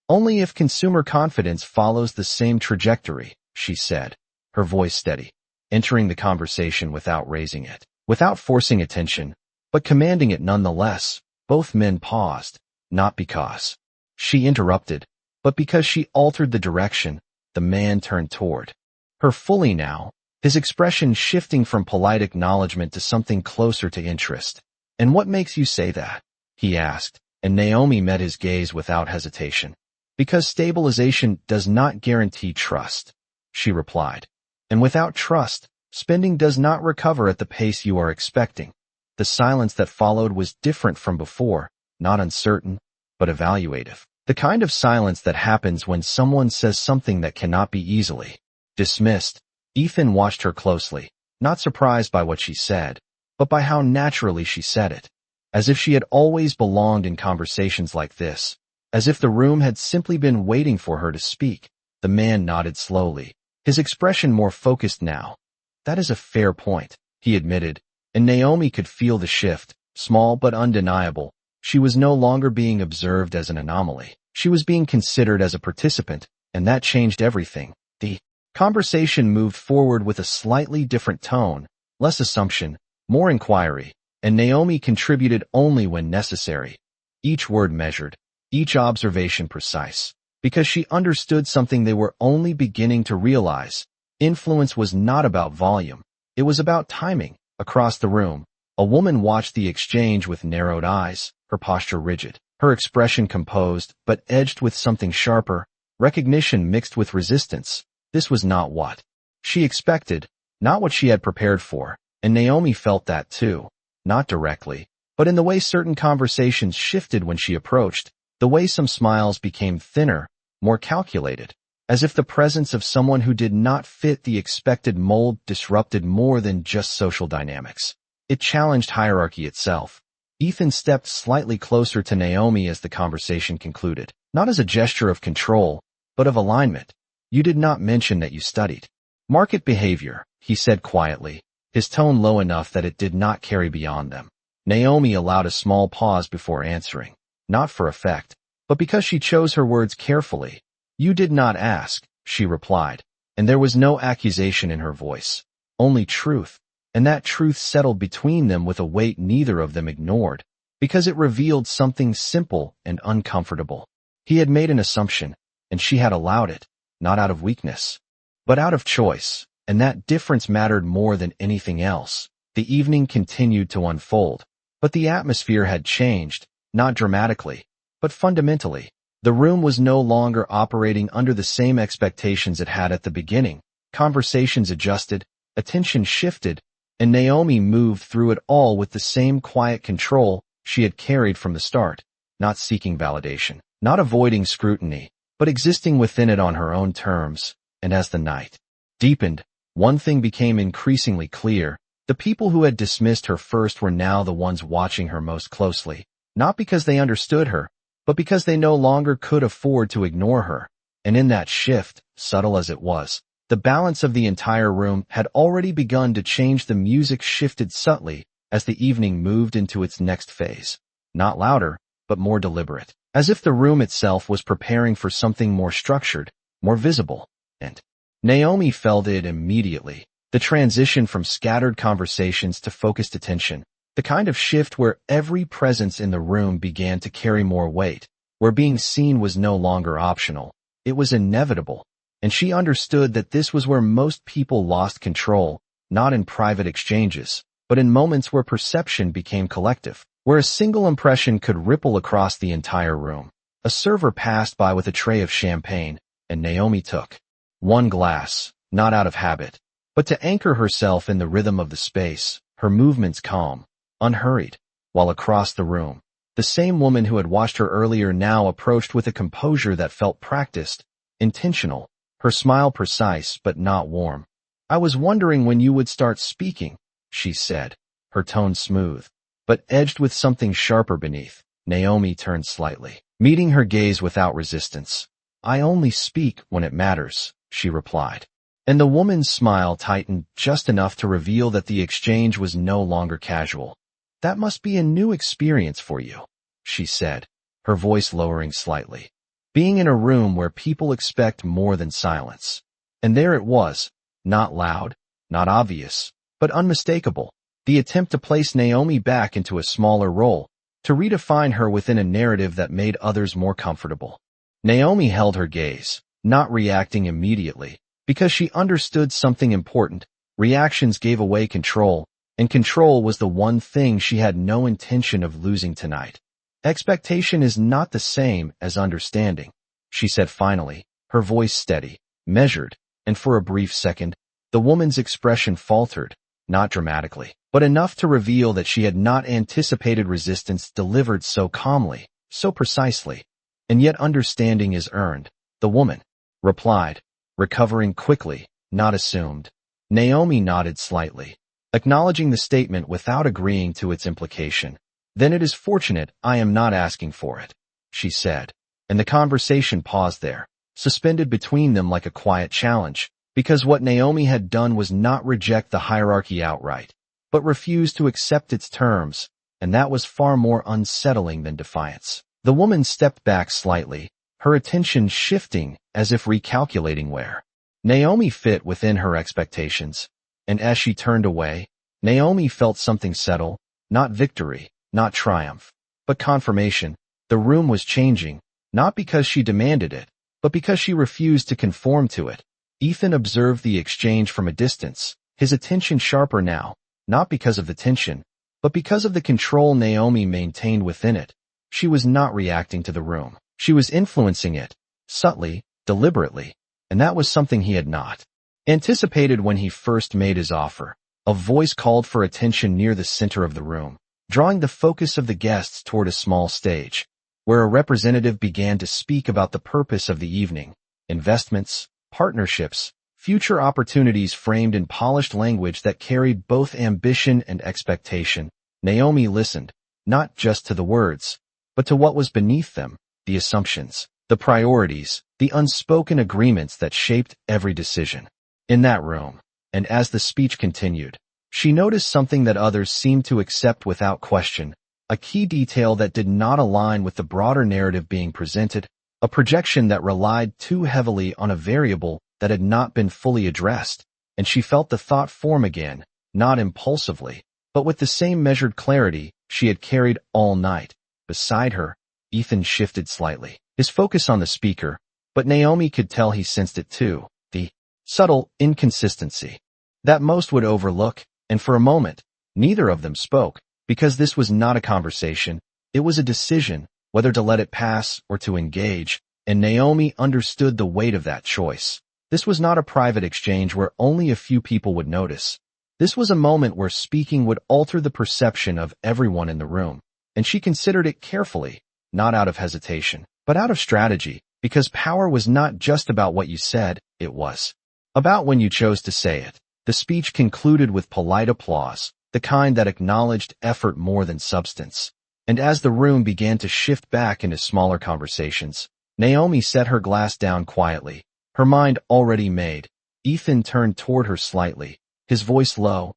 "Only if consumer confidence follows the same trajectory," she said, her voice steady, entering the conversation without raising it, without forcing attention, but commanding it nonetheless. Both men paused, not because she interrupted, but because she altered the direction. The man turned toward her fully now, his expression shifting from polite acknowledgement to something closer to interest. "And what makes you say that?" he asked, and Naomi met his gaze without hesitation. "Because stabilization does not guarantee trust," she replied. "And without trust, spending does not recover at the pace you are expecting." The silence that followed was different from before, not uncertain, but evaluative. The kind of silence that happens when someone says something that cannot be easily dismissed. Ethan watched her closely, not surprised by what she said, but by how naturally she said it, as if she had always belonged in conversations like this, as if the room had simply been waiting for her to speak. The man nodded slowly, his expression more focused now. "That is a fair point," he admitted, and Naomi could feel the shift, small but undeniable. She was no longer being observed as an anomaly. She was being considered as a participant, and that changed everything. The conversation moved forward with a slightly different tone, Less assumption, more inquiry, and Naomi contributed only when necessary. Each word measured, each observation precise, because she understood something they were only beginning to realize. Influence was not about volume. It was about timing. Across the room, a woman watched the exchange with narrowed eyes, her posture rigid, her expression composed but edged with something sharper, recognition mixed with resistance. This was not what she expected, not what she had prepared for, and Naomi felt that too, not directly, but in the way certain conversations shifted when she approached, the way some smiles became thinner, more calculated, as if the presence of someone who did not fit the expected mold disrupted more than just social dynamics. It challenged hierarchy itself. Ethan stepped slightly closer to Naomi as the conversation concluded, not as a gesture of control, but of alignment. You did not mention that you studied market behavior, he said quietly, his tone low enough that it did not carry beyond them. Naomi allowed a small pause before answering, not for effect, but because she chose her words carefully. You did not ask, she replied, and there was no accusation in her voice, only truth, and that truth settled between them with a weight neither of them ignored, because it revealed something simple and uncomfortable. He had made an assumption, and she had allowed it, not out of weakness, but out of choice, and that difference mattered more than anything else. The evening continued to unfold, but the atmosphere had changed, not dramatically, but fundamentally. The room was no longer operating under the same expectations it had at the beginning. Conversations adjusted, attention shifted, and Naomi moved through it all with the same quiet control she had carried from the start, not seeking validation, not avoiding scrutiny, but existing within it on her own terms. And as the night deepened, one thing became increasingly clear. The people who had dismissed her first were now the ones watching her most closely, not because they understood her, but because they no longer could afford to ignore her. And in that shift, subtle as it was, the balance of the entire room had already begun to change. The music shifted subtly as the evening moved into its next phase. Not louder, but more deliberate, as if the room itself was preparing for something more structured, more visible. And Naomi felt it immediately. The transition from scattered conversations to focused attention. The kind of shift where every presence in the room began to carry more weight, where being seen was no longer optional. It was inevitable, and she understood that this was where most people lost control, not in private exchanges, but in moments where perception became collective, where a single impression could ripple across the entire room. A server passed by with a tray of champagne, and Naomi took one glass, not out of habit, but to anchor herself in the rhythm of the space, her movements calm, unhurried, while across the room, the same woman who had watched her earlier now approached with a composure that felt practiced, intentional, her smile precise but not warm. I was wondering when you would start speaking, she said, her tone smooth, but edged with something sharper beneath. Naomi turned slightly, meeting her gaze without resistance. I only speak when it matters, she replied. And the woman's smile tightened just enough to reveal that the exchange was no longer casual. That must be a new experience for you, she said, her voice lowering slightly. Being in a room where people expect more than silence. And there it was, not loud, not obvious, but unmistakable. The attempt to place Naomi back into a smaller role, to redefine her within a narrative that made others more comfortable. Naomi held her gaze, not reacting immediately, because she understood something important. Reactions gave away control, and control was the one thing she had no intention of losing tonight. Expectation is not the same as understanding, she said finally, her voice steady, measured, and for a brief second, the woman's expression faltered, not dramatically, but enough to reveal that she had not anticipated resistance delivered so calmly, so precisely. And yet understanding is earned, the woman replied, recovering quickly, not assumed. Naomi nodded slightly, acknowledging the statement without agreeing to its implication. Then it is fortunate I am not asking for it, she said, and the conversation paused there, suspended between them like a quiet challenge, because what Naomi had done was not reject the hierarchy outright, but refuse to accept its terms, and that was far more unsettling than defiance. The woman stepped back slightly, her attention shifting as if recalculating where Naomi fit within her expectations, and as she turned away, Naomi felt something settle, not victory, not triumph, but confirmation. The room was changing, not because she demanded it, but because she refused to conform to it. Ethan observed the exchange from a distance, his attention sharper now, not because of the tension, but because of the control Naomi maintained within it. She was not reacting to the room. She was influencing it, subtly, deliberately, and that was something he had not anticipated when he first made his offer. A voice called for attention near the center of the room, drawing the focus of the guests toward a small stage, where a representative began to speak about the purpose of the evening, investments, partnerships, future opportunities framed in polished language that carried both ambition and expectation. Naomi listened, not just to the words, but to what was beneath them, the assumptions, the priorities, the unspoken agreements that shaped every decision. In that room, and as the speech continued, she noticed something that others seemed to accept without question, a key detail that did not align with the broader narrative being presented, a projection that relied too heavily on a variable that had not been fully addressed, and she felt the thought form again, not impulsively, but with the same measured clarity she had carried all night. Beside her, Ethan shifted slightly, his focus on the speaker, but Naomi could tell he sensed it too, the subtle inconsistency that most would overlook, and for a moment, neither of them spoke, because this was not a conversation, it was a decision, whether to let it pass or to engage, and Naomi understood the weight of that choice. This was not a private exchange where only a few people would notice. This was a moment where speaking would alter the perception of everyone in the room, and she considered it carefully, not out of hesitation, but out of strategy, because power was not just about what you said, it was about when you chose to say it. The speech concluded with polite applause, the kind that acknowledged effort more than substance. And as the room began to shift back into smaller conversations, Naomi set her glass down quietly, her mind already made. Ethan turned toward her slightly, his voice low.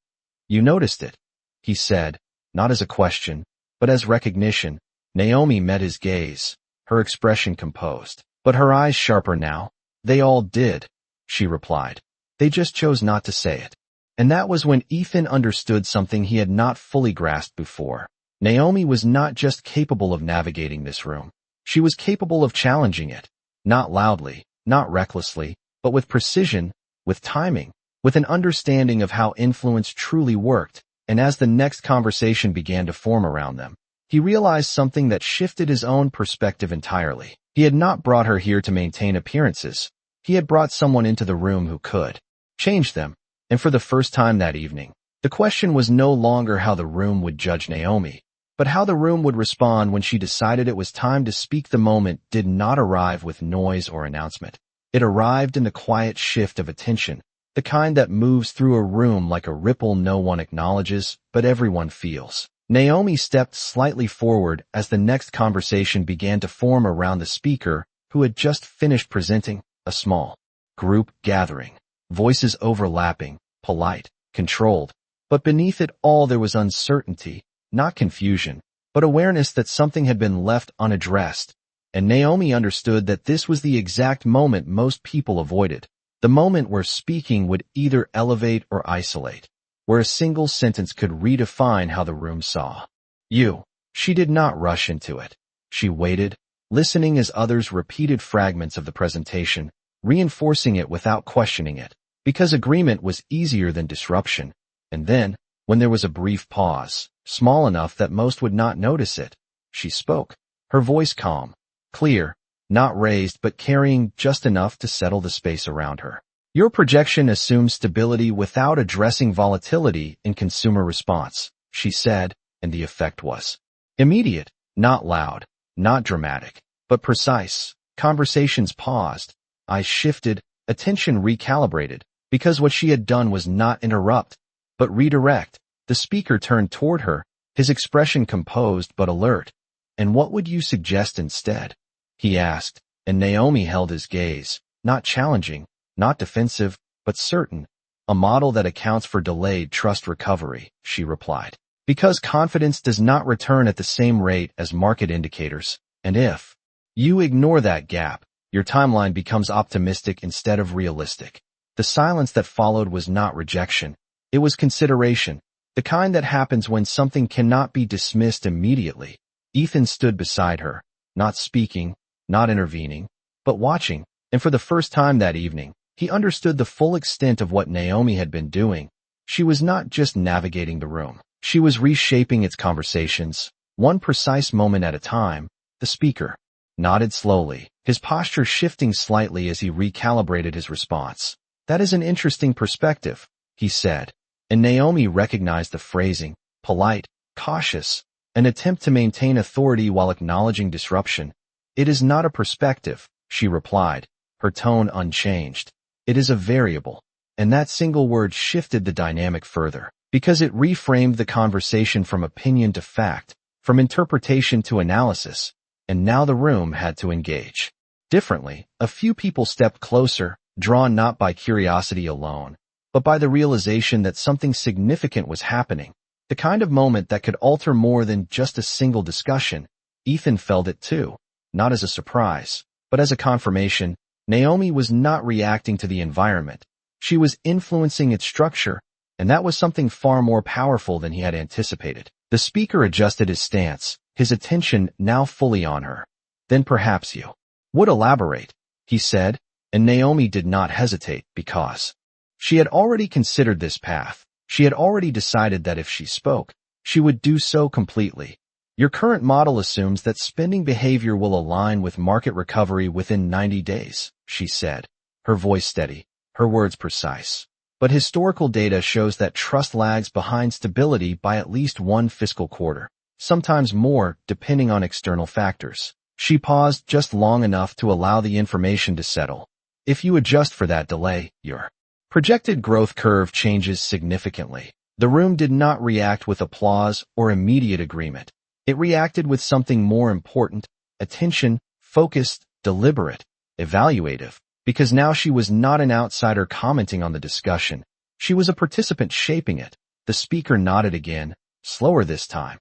"You noticed it," he said, not as a question, but as recognition. Naomi met his gaze, her expression composed, but her eyes sharper now. "They all did," she replied. "They just chose not to say it." And that was when Ethan understood something he had not fully grasped before. Naomi was not just capable of navigating this room. She was capable of challenging it. Not loudly, not recklessly, but with precision, with timing, with an understanding of how influence truly worked. And as the next conversation began to form around them, he realized something that shifted his own perspective entirely. He had not brought her here to maintain appearances. He had brought someone into the room who could change them. And for the first time that evening, the question was no longer how the room would judge Naomi, but how the room would respond when she decided it was time to speak. The moment did not arrive with noise or announcement. It arrived in the quiet shift of attention, the kind that moves through a room like a ripple no one acknowledges, but everyone feels. Naomi stepped slightly forward as the next conversation began to form around the speaker, who had just finished presenting. A small group gathering, voices overlapping, polite, controlled, but beneath it all there was uncertainty, not confusion, but awareness that something had been left unaddressed. And Naomi understood that this was the exact moment most people avoided, the moment where speaking would either elevate or isolate, where a single sentence could redefine how the room saw you. She did not rush into it. She waited, listening as others repeated fragments of the presentation, reinforcing it without questioning it, because agreement was easier than disruption. And then, when there was a brief pause, small enough that most would not notice it, she spoke, her voice calm, clear, not raised but carrying just enough to settle the space around her. "Your projection assumes stability without addressing volatility in consumer response," she said, and the effect was immediate, not loud, not dramatic, but precise. Conversations paused, eyes shifted, attention recalibrated, because what she had done was not interrupt, but redirect. The speaker turned toward her, his expression composed but alert. "And what would you suggest instead?" he asked, and Naomi held his gaze, not challenging, not defensive, but certain. "A model that accounts for delayed trust recovery," she replied. "Because confidence does not return at the same rate as market indicators, and if you ignore that gap, your timeline becomes optimistic instead of realistic." The silence that followed was not rejection. It was consideration. The kind that happens when something cannot be dismissed immediately. Ethan stood beside her, not speaking, not intervening, but watching, and for the first time that evening, he understood the full extent of what Naomi had been doing. She was not just navigating the room. She was reshaping its conversations, one precise moment at a time. The speaker nodded slowly, his posture shifting slightly as he recalibrated his response. "That is an interesting perspective," he said, and Naomi recognized the phrasing, polite, cautious, an attempt to maintain authority while acknowledging disruption. "It is not a perspective," she replied, her tone unchanged. "It is a variable." And that single word shifted the dynamic further, because it reframed the conversation from opinion to fact, from interpretation to analysis, and now the room had to engage. Differently, a few people stepped closer, drawn not by curiosity alone, but by the realization that something significant was happening, the kind of moment that could alter more than just a single discussion. Ethan felt it too, not as a surprise, but as a confirmation. Naomi was not reacting to the environment. She was influencing its structure, and that was something far more powerful than he had anticipated. The speaker adjusted his stance, his attention now fully on her. "Then perhaps you would elaborate," he said, and Naomi did not hesitate because she had already considered this path. She had already decided that if she spoke, she would do so completely. "Your current model assumes that spending behavior will align with market recovery within 90 days, she said, her voice steady, her words precise. "But historical data shows that trust lags behind stability by at least one fiscal quarter, sometimes more, depending on external factors." She paused just long enough to allow the information to settle. "If you adjust for that delay, your projected growth curve changes significantly." The room did not react with applause or immediate agreement. It reacted with something more important: attention, focused, deliberate, evaluative. Because now she was not an outsider commenting on the discussion. She was a participant shaping it. The speaker nodded again, slower this time.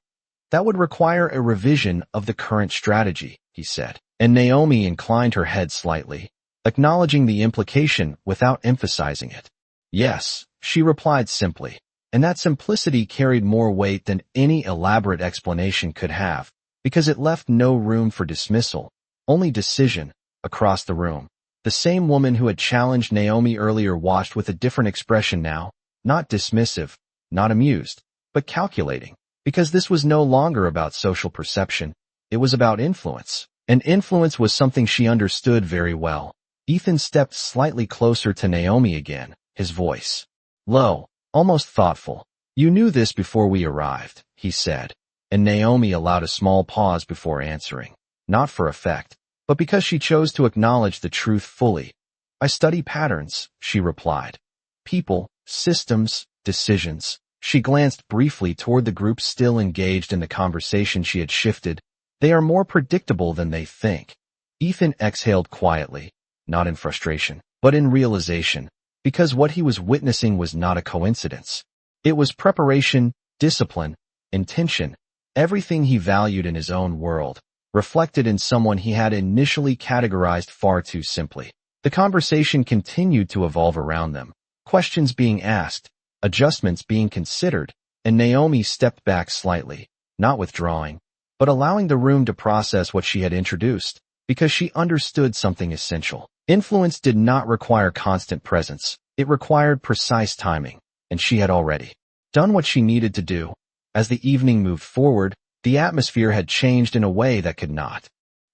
"That would require a revision of the current strategy," he said, and Naomi inclined her head slightly, acknowledging the implication without emphasizing it. "Yes," she replied simply, and that simplicity carried more weight than any elaborate explanation could have, because it left no room for dismissal, only decision. Across the room, the same woman who had challenged Naomi earlier watched with a different expression now, not dismissive, not amused, but calculating, because this was no longer about social perception, it was about influence, and influence was something she understood very well. Ethan stepped slightly closer to Naomi again, his voice low, almost thoughtful. "You knew this before we arrived," he said, and Naomi allowed a small pause before answering, not for effect, but because she chose to acknowledge the truth fully. "I study patterns," she replied. "People, systems, decisions." She glanced briefly toward the group still engaged in the conversation she had shifted. "They are more predictable than they think." Ethan exhaled quietly, not in frustration, but in realization, because what he was witnessing was not a coincidence. It was preparation, discipline, intention, everything he valued in his own world, reflected in someone he had initially categorized far too simply. The conversation continued to evolve around them, questions being asked, adjustments being considered, and Naomi stepped back slightly, not withdrawing, but allowing the room to process what she had introduced, because she understood something essential. Influence did not require constant presence, it required precise timing, and she had already done what she needed to do. As the evening moved forward, the atmosphere had changed in a way that could not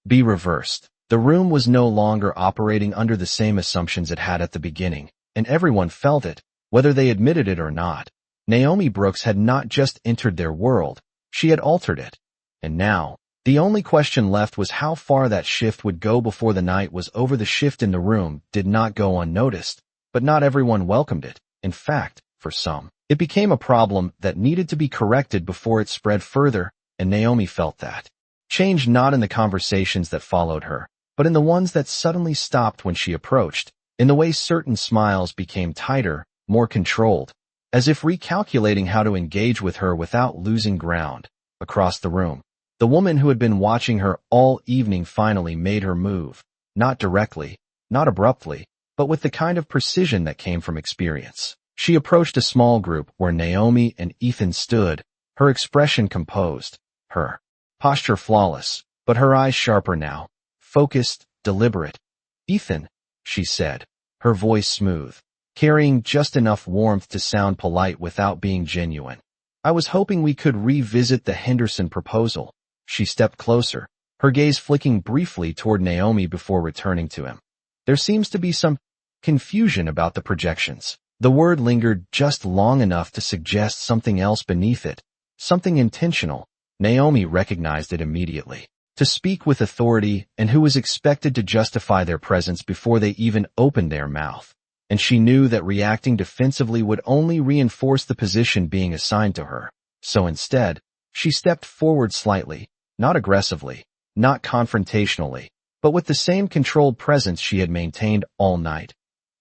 be reversed. The room was no longer operating under the same assumptions it had at the beginning, and everyone felt it, whether they admitted it or not. Naomi Brooks had not just entered their world, she had altered it. And now, the only question left was how far that shift would go before the night was over. The shift in the room did not go unnoticed, but not everyone welcomed it. In fact, for some, it became a problem that needed to be corrected before it spread further. And Naomi felt that change not in the conversations that followed her, but in the ones that suddenly stopped when she approached, in the way certain smiles became tighter, more controlled, as if recalculating how to engage with her without losing ground. Across the room, the woman who had been watching her all evening finally made her move, not directly, not abruptly, but with the kind of precision that came from experience. She approached a small group where Naomi and Ethan stood, her expression composed, her posture flawless, but her eyes sharper now, focused, deliberate. "Ethan," she said, her voice smooth, carrying just enough warmth to sound polite without being genuine. "I was hoping we could revisit the Henderson proposal." She stepped closer, her gaze flicking briefly toward Naomi before returning to him. "There seems to be some confusion about the projections." The word lingered just long enough to suggest something else beneath it, something intentional. Naomi recognized it immediately. To speak with authority and who was expected to justify their presence before they even opened their mouth. And she knew that reacting defensively would only reinforce the position being assigned to her. So instead, she stepped forward slightly, not aggressively, not confrontationally, but with the same controlled presence she had maintained all night.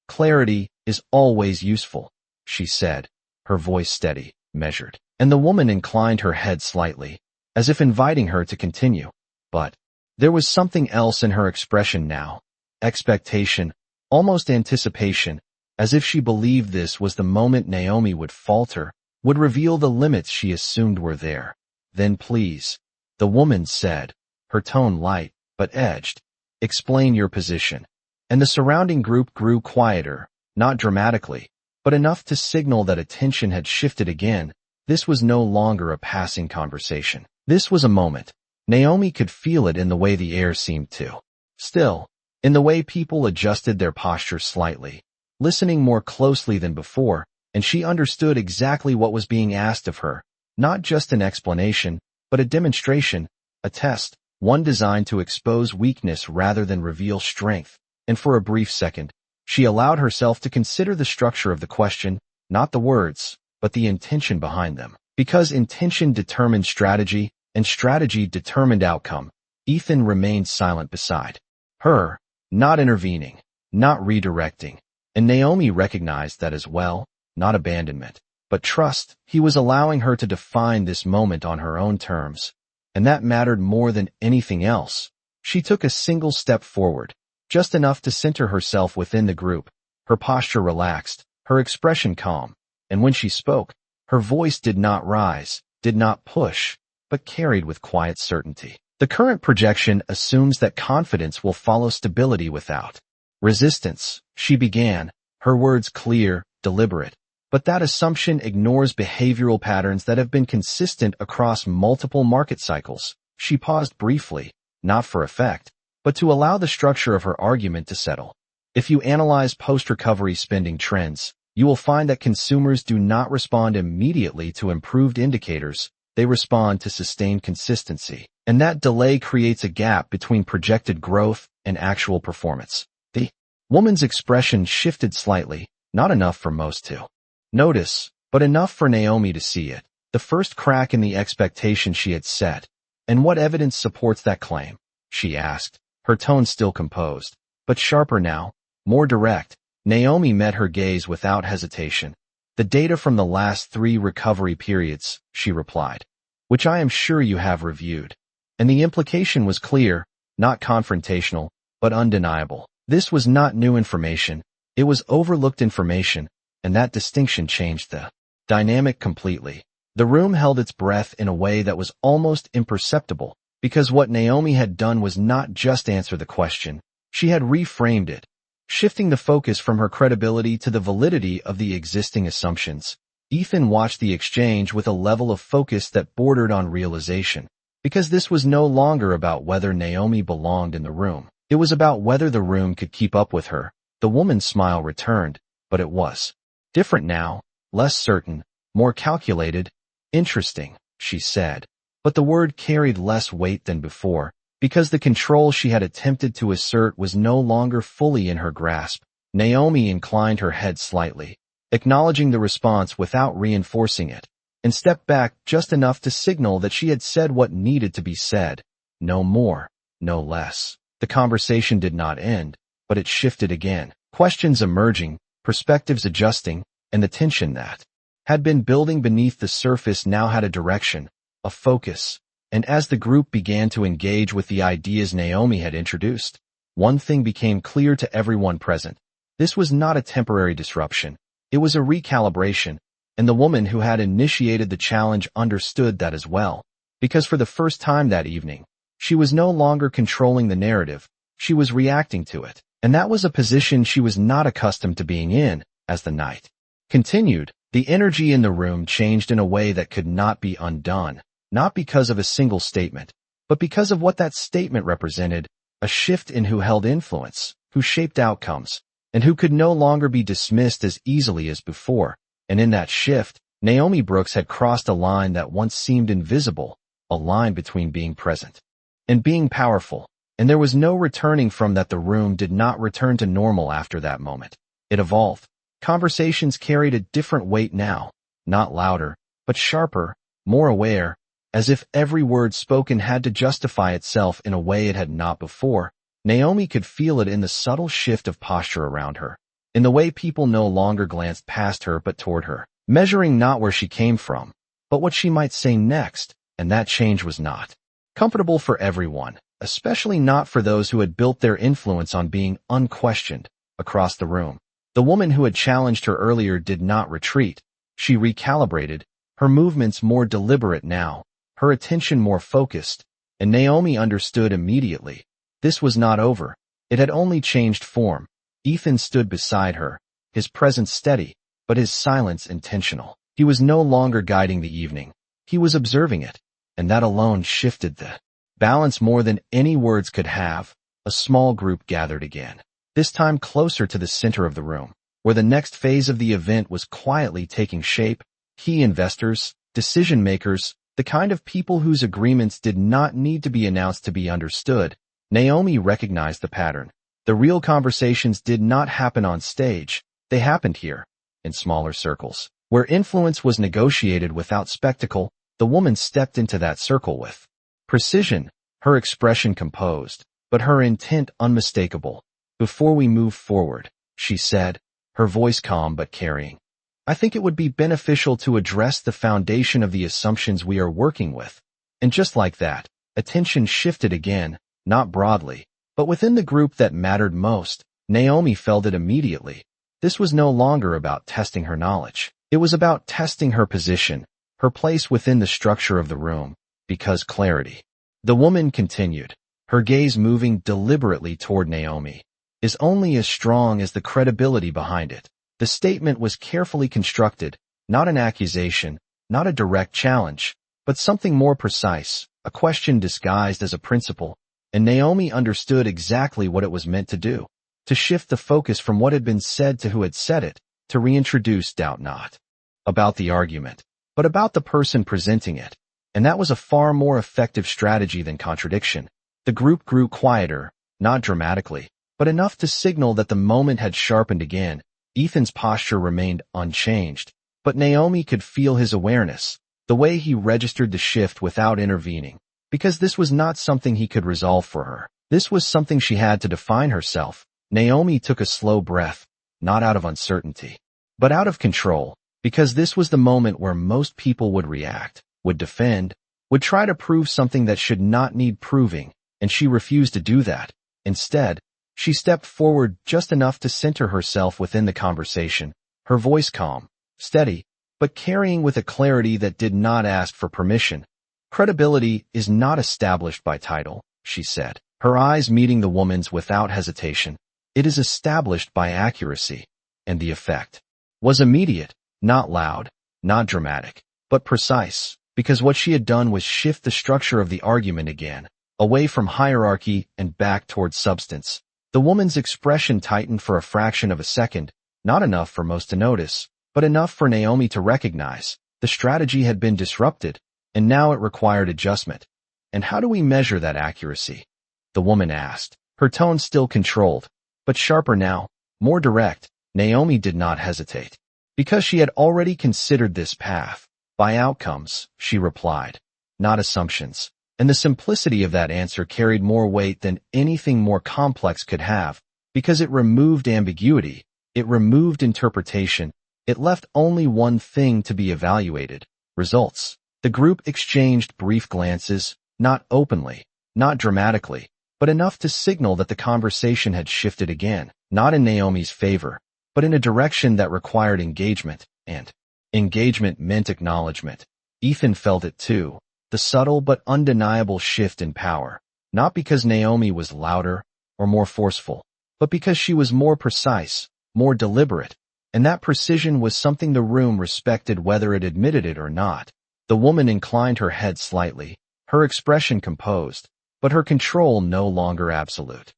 "Clarity is always useful," she said, her voice steady, measured. And the woman inclined her head slightly, as if inviting her to continue. But there was something else in her expression now. Expectation, almost anticipation, as if she believed this was the moment Naomi would falter, would reveal the limits she assumed were there. "Then please," the woman said, her tone light, but edged, "explain your position." And the surrounding group grew quieter, not dramatically, but enough to signal that attention had shifted again. This was no longer a passing conversation. This was a moment. Naomi could feel it in the way the air seemed to. Still, in the way people adjusted their posture slightly, listening more closely than before, and she understood exactly what was being asked of her. Not just an explanation, but a demonstration, a test, one designed to expose weakness rather than reveal strength. And for a brief second, she allowed herself to consider the structure of the question, not the words, but the intention behind them. Because intention determined strategy, and strategy determined outcome. Ethan remained silent beside her, not intervening, not redirecting. And Naomi recognized that as well, not abandonment, but trust. He was allowing her to define this moment on her own terms. And that mattered more than anything else. She took a single step forward, just enough to center herself within the group, her posture relaxed, her expression calm. And when she spoke, her voice did not rise, did not push, but carried with quiet certainty. "The current projection assumes that confidence will follow stability without resistance," she began, her words clear, deliberate. "But that assumption ignores behavioral patterns that have been consistent across multiple market cycles." She paused briefly, not for effect, but to allow the structure of her argument to settle. "If you analyze post-recovery spending trends, you will find that consumers do not respond immediately to improved indicators, they respond to sustained consistency. And that delay creates a gap between projected growth and actual performance." The woman's expression shifted slightly, not enough for most to notice, but enough for Naomi to see it. The first crack in the expectation she had set. "And what evidence supports that claim?" she asked, her tone still composed, but sharper now, more direct. Naomi met her gaze without hesitation. "The data from the last 3 recovery periods," she replied, "which I am sure you have reviewed." And the implication was clear, not confrontational, but undeniable. This was not new information, it was overlooked information, and that distinction changed the dynamic completely. The room held its breath in a way that was almost imperceptible, because what Naomi had done was not just answer the question, she had reframed it, shifting the focus from her credibility to the validity of the existing assumptions. Ethan watched the exchange with a level of focus that bordered on realization, because this was no longer about whether Naomi belonged in the room. It was about whether the room could keep up with her. The woman's smile returned, but it was different now, less certain, more calculated. "Interesting," she said, but the word carried less weight than before, because the control she had attempted to assert was no longer fully in her grasp. Naomi inclined her head slightly, acknowledging the response without reinforcing it, and stepped back just enough to signal that she had said what needed to be said. No more, no less. The conversation did not end, but it shifted again. Questions emerging, perspectives adjusting, and the tension that had been building beneath the surface now had a direction, a focus. And as the group began to engage with the ideas Naomi had introduced, one thing became clear to everyone present. This was not a temporary disruption. It was a recalibration, and the woman who had initiated the challenge understood that as well, because for the first time that evening, she was no longer controlling the narrative, she was reacting to it, and that was a position she was not accustomed to being in. As the night continued, the energy in the room changed in a way that could not be undone, not because of a single statement, but because of what that statement represented, a shift in who held influence, who shaped outcomes, and who could no longer be dismissed as easily as before. And in that shift, Naomi Brooks had crossed a line that once seemed invisible, a line between being present and being powerful, and there was no returning from that. The room did not return to normal after that moment. It evolved. Conversations carried a different weight now, not louder, but sharper, more aware, as if every word spoken had to justify itself in a way it had not before. Naomi could feel it in the subtle shift of posture around her, in the way people no longer glanced past her but toward her, measuring not where she came from, but what she might say next, and that change was not comfortable for everyone, especially not for those who had built their influence on being unquestioned. Across the room, the woman who had challenged her earlier did not retreat. She recalibrated, her movements more deliberate now, her attention more focused, and Naomi understood immediately. This was not over. It had only changed form. Ethan stood beside her, his presence steady, but his silence intentional. He was no longer guiding the evening. He was observing it, and that alone shifted the balance more than any words could have. A small group gathered again, this time closer to the center of the room, where the next phase of the event was quietly taking shape. Key investors, decision-makers, the kind of people whose agreements did not need to be announced to be understood. Naomi recognized the pattern. The real conversations did not happen on stage. They happened here, in smaller circles, where influence was negotiated without spectacle. The woman stepped into that circle with precision, her expression composed, but her intent unmistakable. "Before we move forward," she said, her voice calm but carrying, "I think it would be beneficial to address the foundation of the assumptions we are working with." And just like that, attention shifted again, not broadly, but within the group that mattered most. Naomi felt it immediately. This was no longer about testing her knowledge. It was about testing her position, her place within the structure of the room, because clarity. The woman continued, her gaze moving deliberately toward Naomi, is only as strong as the credibility behind it. The statement was carefully constructed, not an accusation, not a direct challenge, but something more precise, a question disguised as a principle, and Naomi understood exactly what it was meant to do, to shift the focus from what had been said to who had said it, to reintroduce doubt not about the argument, but about the person presenting it. And that was a far more effective strategy than contradiction. The group grew quieter, not dramatically, but enough to signal that the moment had sharpened again. Ethan's posture remained unchanged, but Naomi could feel his awareness, the way he registered the shift without intervening, because this was not something he could resolve for her. This was something she had to define herself. Naomi took a slow breath, not out of uncertainty, but out of control, because this was the moment where most people would react, would defend, would try to prove something that should not need proving, and she refused to do that. Instead, she stepped forward just enough to center herself within the conversation, her voice calm, steady, but carrying with a clarity that did not ask for permission. "Credibility is not established by title," she said, her eyes meeting the woman's without hesitation. "It is established by accuracy." And the effect was immediate, not loud, not dramatic, but precise, because what she had done was shift the structure of the argument again, away from hierarchy and back towards substance. The woman's expression tightened for a fraction of a second, not enough for most to notice, but enough for Naomi to recognize. The strategy had been disrupted, and now it required adjustment. "And how do we measure that accuracy?" the woman asked, her tone still controlled, but sharper now, more direct. Naomi did not hesitate, because she had already considered this path. "By outcomes," she replied, "not assumptions." And the simplicity of that answer carried more weight than anything more complex could have, because it removed ambiguity, it removed interpretation, it left only one thing to be evaluated: results. The group exchanged brief glances, not openly, not dramatically, but enough to signal that the conversation had shifted again, not in Naomi's favor, but in a direction that required engagement, and engagement meant acknowledgement. Ethan felt it too, the subtle but undeniable shift in power, not because Naomi was louder or more forceful, but because she was more precise, more deliberate, and that precision was something the room respected whether it admitted it or not. The woman inclined her head slightly, her expression composed, but her control no longer absolute.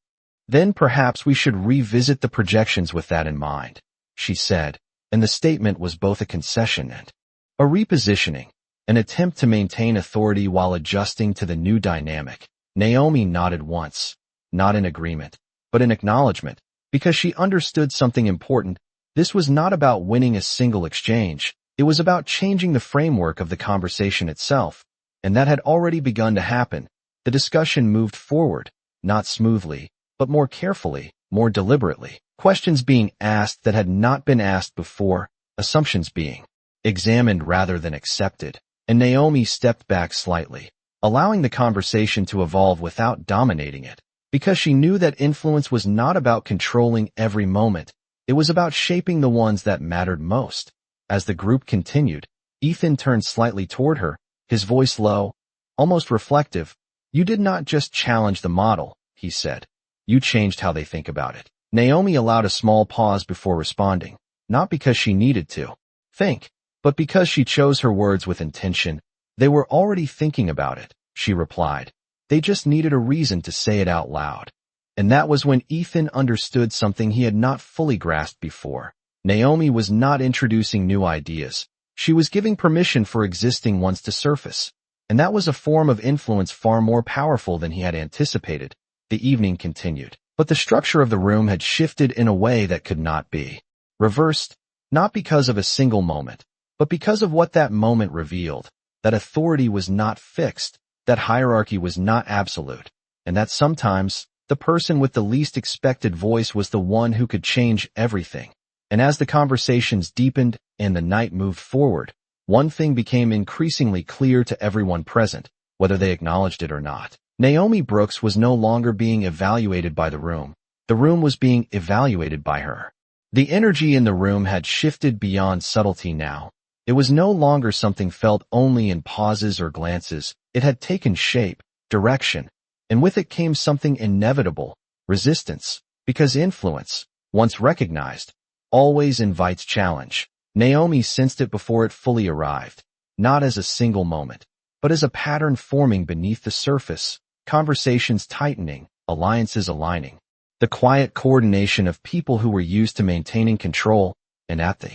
"Then perhaps we should revisit the projections with that in mind," she said, and the statement was both a concession and a repositioning, an attempt to maintain authority while adjusting to the new dynamic. Naomi nodded once, not in agreement, but in acknowledgement, because she understood something important. This was not about winning a single exchange, it was about changing the framework of the conversation itself, and that had already begun to happen. The discussion moved forward, not smoothly, but more carefully, more deliberately. Questions being asked that had not been asked before, assumptions being examined rather than accepted, and Naomi stepped back slightly, allowing the conversation to evolve without dominating it, because she knew that influence was not about controlling every moment, it was about shaping the ones that mattered most. As the group continued, Ethan turned slightly toward her, his voice low, almost reflective. "You did not just challenge the model," he said. "You changed how they think about it." Naomi allowed a small pause before responding, not because she needed to think, but because she chose her words with intention. "They were already thinking about it," she replied. "They just needed a reason to say it out loud." And that was when Ethan understood something he had not fully grasped before. Naomi was not introducing new ideas. She was giving permission for existing ones to surface. And that was a form of influence far more powerful than he had anticipated. The evening continued, but the structure of the room had shifted in a way that could not be reversed, not because of a single moment, but because of what that moment revealed, that authority was not fixed, that hierarchy was not absolute, and that sometimes the person with the least expected voice was the one who could change everything. And as the conversations deepened and the night moved forward, one thing became increasingly clear to everyone present, whether they acknowledged it or not. Naomi Brooks was no longer being evaluated by the room was being evaluated by her. The energy in the room had shifted beyond subtlety now. It was no longer something felt only in pauses or glances, it had taken shape, direction, and with it came something inevitable, resistance, because influence, once recognized, always invites challenge. Naomi sensed it before it fully arrived, not as a single moment, but as a pattern forming beneath the surface, conversations tightening, alliances aligning, the quiet coordination of people who were used to maintaining control, and at the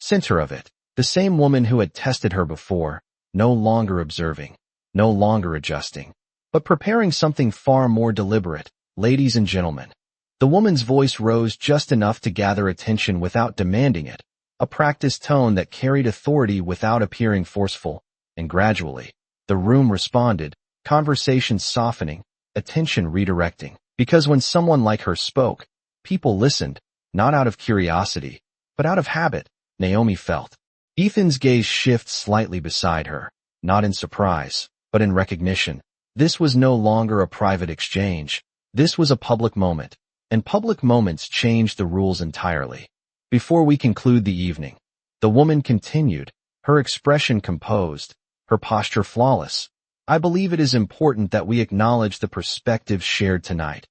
center of it, the same woman who had tested her before, no longer observing, no longer adjusting, but preparing something far more deliberate. "Ladies and gentlemen." The woman's voice rose just enough to gather attention without demanding it, a practiced tone that carried authority without appearing forceful, and gradually, the room responded, conversations softening, attention redirecting, because when someone like her spoke, people listened, not out of curiosity, but out of habit. Naomi felt Ethan's gaze shift slightly beside her, not in surprise, but in recognition. This was no longer a private exchange, this was a public moment, and public moments changed the rules entirely. "Before we conclude the evening," the woman continued, her expression composed, her posture flawless, "I believe it is important that we acknowledge the perspectives shared tonight."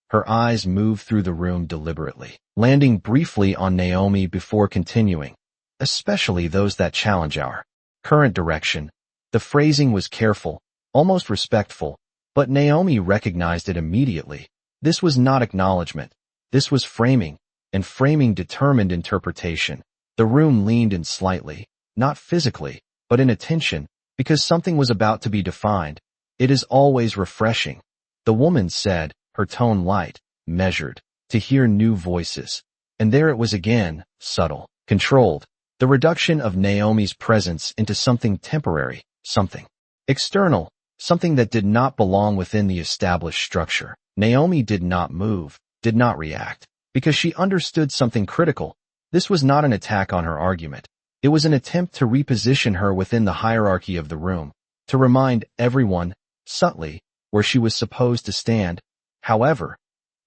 Her eyes moved through the room deliberately, landing briefly on Naomi before continuing, "especially those that challenge our current direction." The phrasing was careful, almost respectful, but Naomi recognized it immediately. This was not acknowledgement, this was framing, and framing determined interpretation. The room leaned in slightly, not physically, but in attention, because something was about to be defined. "It is always refreshing," the woman said, her tone light, measured, "to hear new voices." And there it was again, subtle, controlled, the reduction of Naomi's presence into something temporary, something external, something that did not belong within the established structure. Naomi did not move, did not react, because she understood something critical. This was not an attack on her argument. It was an attempt to reposition her within the hierarchy of the room, to remind everyone, subtly, where she was supposed to stand. However,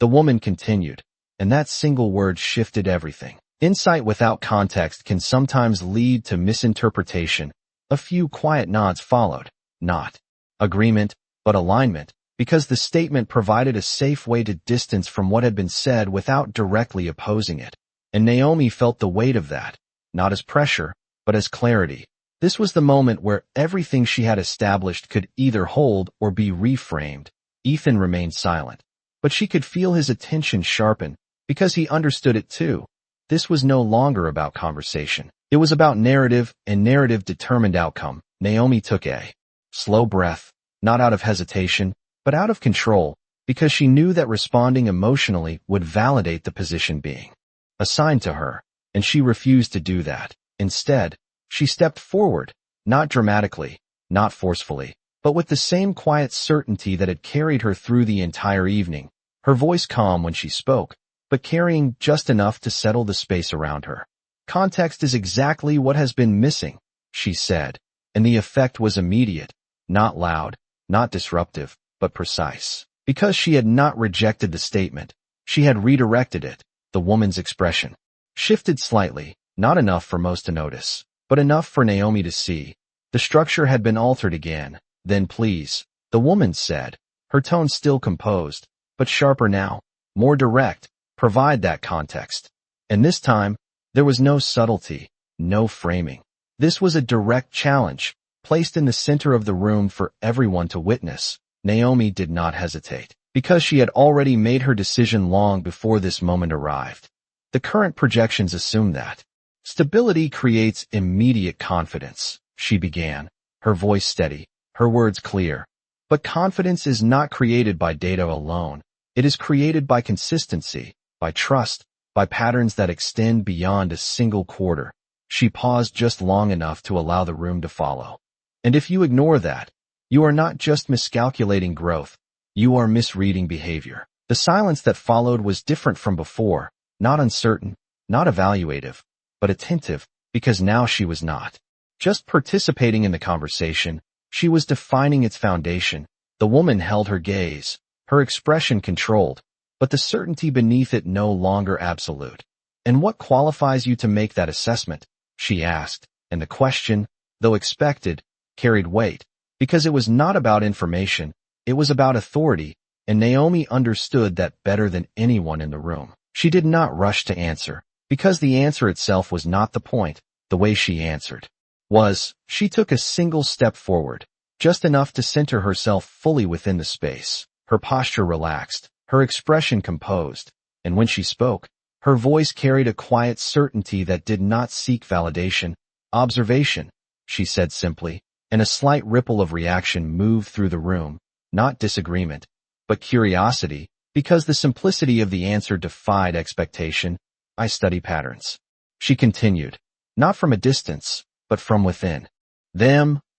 the woman continued, and that single word shifted everything. Insight without context can sometimes lead to misinterpretation. A few quiet nods followed, not agreement, but alignment, because the statement provided a safe way to distance from what had been said without directly opposing it. And Naomi felt the weight of that, not as pressure, but as clarity. This was the moment where everything she had established could either hold or be reframed. Ethan remained silent, but she could feel his attention sharpen, because he understood it too. This was no longer about conversation. It was about narrative, and narrative determined outcome. Naomi took a slow breath, not out of hesitation, but out of control, because she knew that responding emotionally would validate the position being assigned to her, and she refused to do that. Instead, she stepped forward, not dramatically, not forcefully, but with the same quiet certainty that had carried her through the entire evening, her voice calm when she spoke, but carrying just enough to settle the space around her. Context is exactly what has been missing, she said, and the effect was immediate, not loud, not disruptive, but precise. Because she had not rejected the statement, she had redirected it. The woman's expression shifted slightly, not enough for most to notice, but enough for Naomi to see. The structure had been altered again. Then please, the woman said, her tone still composed, but sharper now, more direct. Provide that context. And this time, there was no subtlety, no framing. This was a direct challenge, placed in the center of the room for everyone to witness. Naomi did not hesitate, because she had already made her decision long before this moment arrived. The current projections assume that stability creates immediate confidence, she began, her voice steady, her words clear. But confidence is not created by data alone. It is created by consistency, by trust, by patterns that extend beyond a single quarter. She paused just long enough to allow the room to follow. And if you ignore that, you are not just miscalculating growth, you are misreading behavior. The silence that followed was different from before, not uncertain, not evaluative, but attentive, because now she was not just participating in the conversation, she was defining its foundation. The woman held her gaze, her expression controlled, but the certainty beneath it no longer absolute. And what qualifies you to make that assessment? She asked, and the question, though expected, carried weight, because it was not about information, it was about authority, and Naomi understood that better than anyone in the room. She did not rush to answer, because the answer itself was not the point. The way she answered was, she took a single step forward, just enough to center herself fully within the space. Her posture relaxed, her expression composed, and when she spoke, her voice carried a quiet certainty that did not seek validation. Observation, she said simply, and a slight ripple of reaction moved through the room, not disagreement, but curiosity, because the simplicity of the answer defied expectation. I study patterns. She continued, not from a distance, but from within.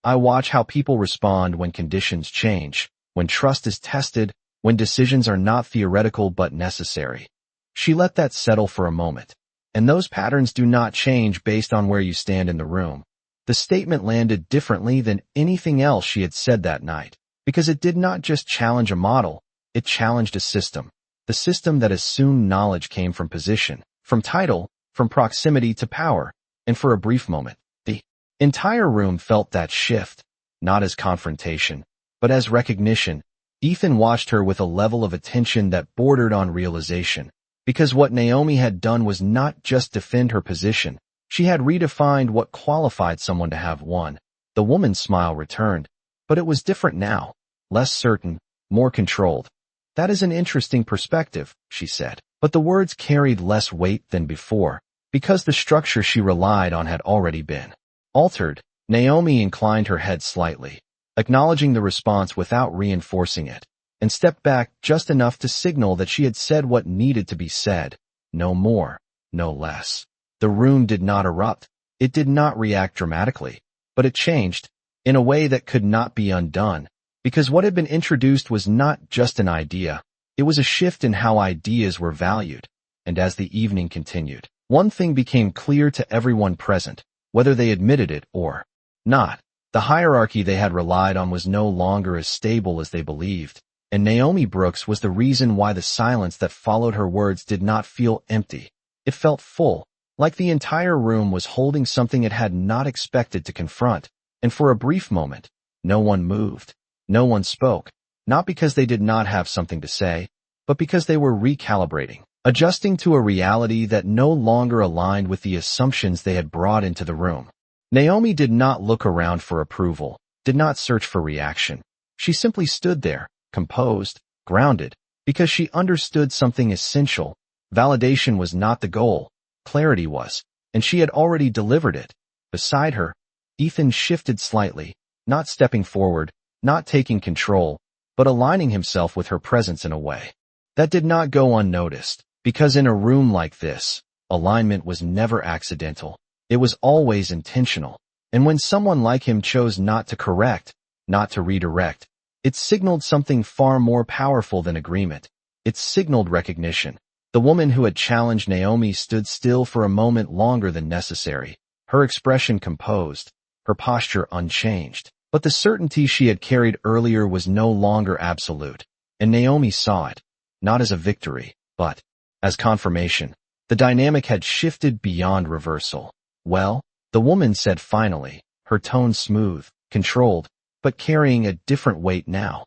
I watch how people respond when conditions change, when trust is tested, when decisions are not theoretical but necessary. She let that settle for a moment. And those patterns do not change based on where you stand in the room. The statement landed differently than anything else she had said that night, because it did not just challenge a model, it challenged a system. The system that assumed knowledge came from position, from title, from proximity to power, and for a brief moment, the entire room felt that shift, not as confrontation, but as recognition. Ethan watched her with a level of attention that bordered on realization, because what Naomi had done was not just defend her position, she had redefined what qualified someone to have won. The woman's smile returned, but it was different now, less certain, more controlled. That is an interesting perspective, she said, but the words carried less weight than before, because the structure she relied on had already been altered. Naomi inclined her head slightly, acknowledging the response without reinforcing it, and stepped back just enough to signal that she had said what needed to be said, no more, no less. The room did not erupt, it did not react dramatically, but it changed, in a way that could not be undone, because what had been introduced was not just an idea, it was a shift in how ideas were valued. And as the evening continued, one thing became clear to everyone present, whether they admitted it or not. The hierarchy they had relied on was no longer as stable as they believed, and Naomi Brooks was the reason why the silence that followed her words did not feel empty. It felt full, like the entire room was holding something it had not expected to confront, and for a brief moment, no one moved. No one spoke, not because they did not have something to say, but because they were recalibrating, adjusting to a reality that no longer aligned with the assumptions they had brought into the room. Naomi did not look around for approval, did not search for reaction. She simply stood there, composed, grounded, because she understood something essential. Validation was not the goal, clarity was, and she had already delivered it. Beside her, Ethan shifted slightly, not stepping forward, not taking control, but aligning himself with her presence in a way that did not go unnoticed, because in a room like this, alignment was never accidental. It was always intentional. And when someone like him chose not to correct, not to redirect, it signaled something far more powerful than agreement. It signaled recognition. The woman who had challenged Naomi stood still for a moment longer than necessary, her expression composed, her posture unchanged. But the certainty she had carried earlier was no longer absolute, and Naomi saw it, not as a victory, but as confirmation. The dynamic had shifted beyond reversal. "Well," the woman said finally, her tone smooth, controlled, but carrying a different weight now.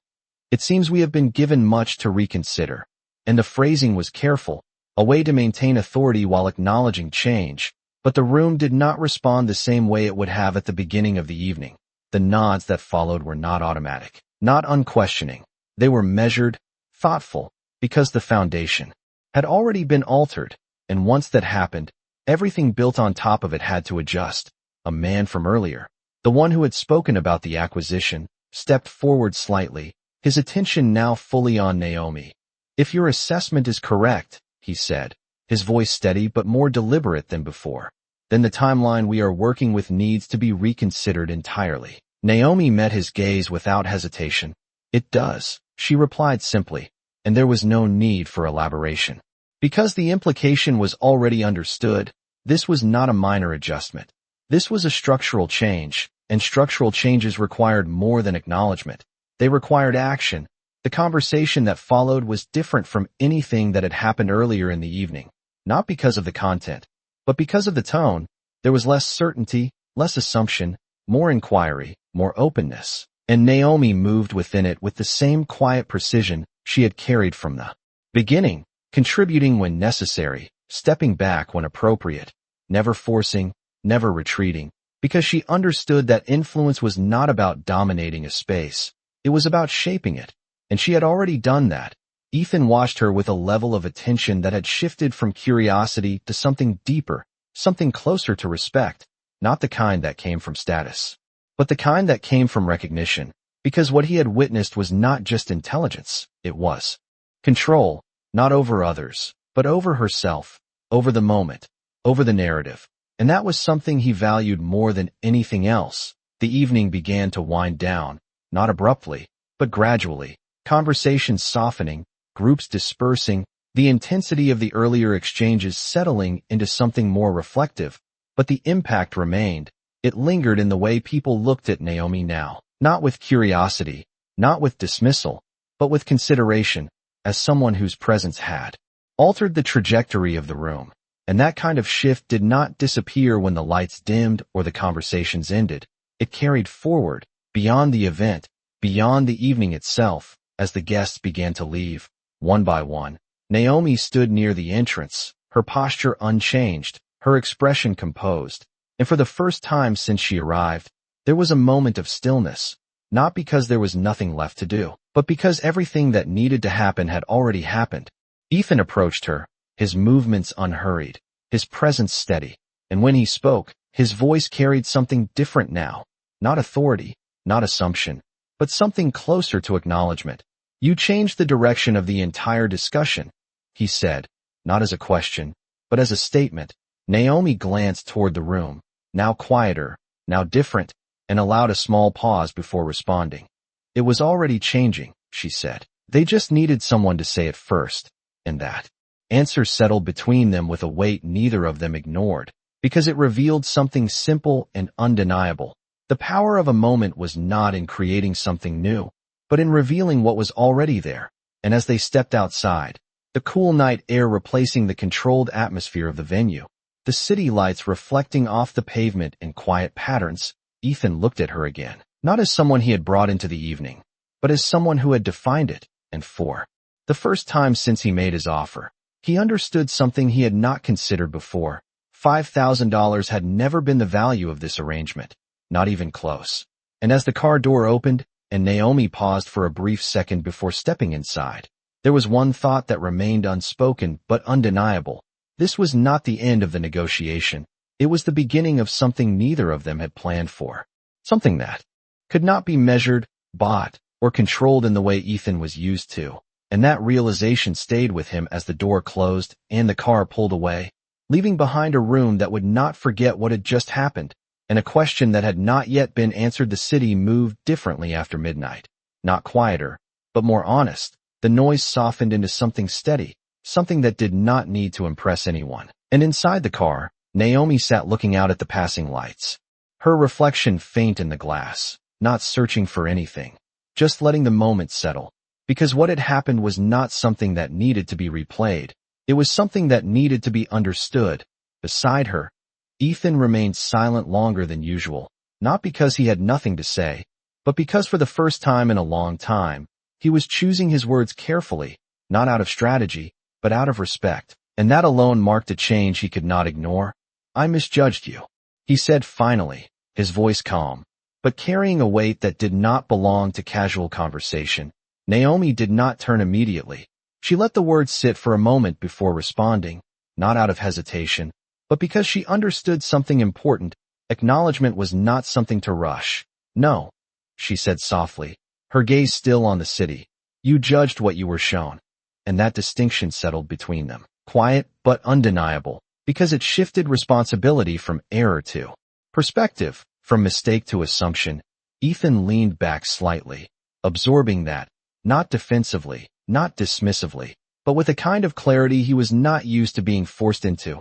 "It seems we have been given much to reconsider." And the phrasing was careful, a way to maintain authority while acknowledging change, but the room did not respond the same way it would have at the beginning of the evening. The nods that followed were not automatic, not unquestioning. They were measured, thoughtful, because the foundation had already been altered, and once that happened, everything built on top of it had to adjust. A man from earlier, the one who had spoken about the acquisition, stepped forward slightly, his attention now fully on Naomi. "If your assessment is correct," he said, his voice steady but more deliberate than before, "then the timeline we are working with needs to be reconsidered entirely." Naomi met his gaze without hesitation. "It does," she replied simply, and there was no need for elaboration. Because the implication was already understood, this was not a minor adjustment. This was a structural change, and structural changes required more than acknowledgement. They required action. The conversation that followed was different from anything that had happened earlier in the evening, not because of the content, but because of the tone. There was less certainty, less assumption, more inquiry, more openness, and Naomi moved within it with the same quiet precision she had carried from the beginning, contributing when necessary, stepping back when appropriate, never forcing, never retreating, because she understood that influence was not about dominating a space, it was about shaping it, and she had already done that. Ethan watched her with a level of attention that had shifted from curiosity to something deeper, something closer to respect, not the kind that came from status, but the kind that came from recognition, because what he had witnessed was not just intelligence, it was control, not over others, but over herself, over the moment, over the narrative, and that was something he valued more than anything else. The evening began to wind down, not abruptly, but gradually, conversations softening, groups dispersing, the intensity of the earlier exchanges settling into something more reflective, but the impact remained. It lingered in the way people looked at Naomi now, not with curiosity, not with dismissal, but with consideration, as someone whose presence had altered the trajectory of the room. And that kind of shift did not disappear when the lights dimmed or the conversations ended. It carried forward, beyond the event, beyond the evening itself, as the guests began to leave. One by one, Naomi stood near the entrance, her posture unchanged, her expression composed, and for the first time since she arrived, there was a moment of stillness, not because there was nothing left to do, but because everything that needed to happen had already happened. Ethan approached her, his movements unhurried, his presence steady, and when he spoke, his voice carried something different now, not authority, not assumption, but something closer to acknowledgement. "You changed the direction of the entire discussion," he said, not as a question, but as a statement. Naomi glanced toward the room, now quieter, now different, and allowed a small pause before responding. "It was already changing," she said. "They just needed someone to say it first." And that answer settled between them with a weight neither of them ignored, because it revealed something simple and undeniable. The power of a moment was not in creating something new, but in revealing what was already there. And as they stepped outside, the cool night air replacing the controlled atmosphere of the venue, the city lights reflecting off the pavement in quiet patterns, Ethan looked at her again, not as someone he had brought into the evening, but as someone who had defined it, and for the first time since he made his offer, he understood something he had not considered before. $5,000 had never been the value of this arrangement, not even close. And as the car door opened, and Naomi paused for a brief second before stepping inside, there was one thought that remained unspoken but undeniable. This was not the end of the negotiation. It was the beginning of something neither of them had planned for. Something that could not be measured, bought, or controlled in the way Ethan was used to. And that realization stayed with him as the door closed and the car pulled away, leaving behind a room that would not forget what had just happened, and a question that had not yet been answered. The city moved differently after midnight. Not quieter, but more honest. The noise softened into something steady, something that did not need to impress anyone. And inside the car, Naomi sat looking out at the passing lights. Her reflection faint in the glass, not searching for anything, just letting the moment settle. Because what had happened was not something that needed to be replayed. It was something that needed to be understood. Beside her, Ethan remained silent longer than usual, not because he had nothing to say, but because for the first time in a long time, he was choosing his words carefully, not out of strategy, but out of respect. And that alone marked a change he could not ignore. "I misjudged you," he said finally, his voice calm, but carrying a weight that did not belong to casual conversation. Naomi did not turn immediately. She let the words sit for a moment before responding, not out of hesitation, but because she understood something important. Acknowledgement was not something to rush. "No," she said softly, her gaze still on the city. "You judged what you were shown." And that distinction settled between them, quiet but undeniable, because it shifted responsibility from error to perspective, from mistake to assumption. Ethan leaned back slightly, absorbing that, not defensively, not dismissively, but with a kind of clarity he was not used to being forced into.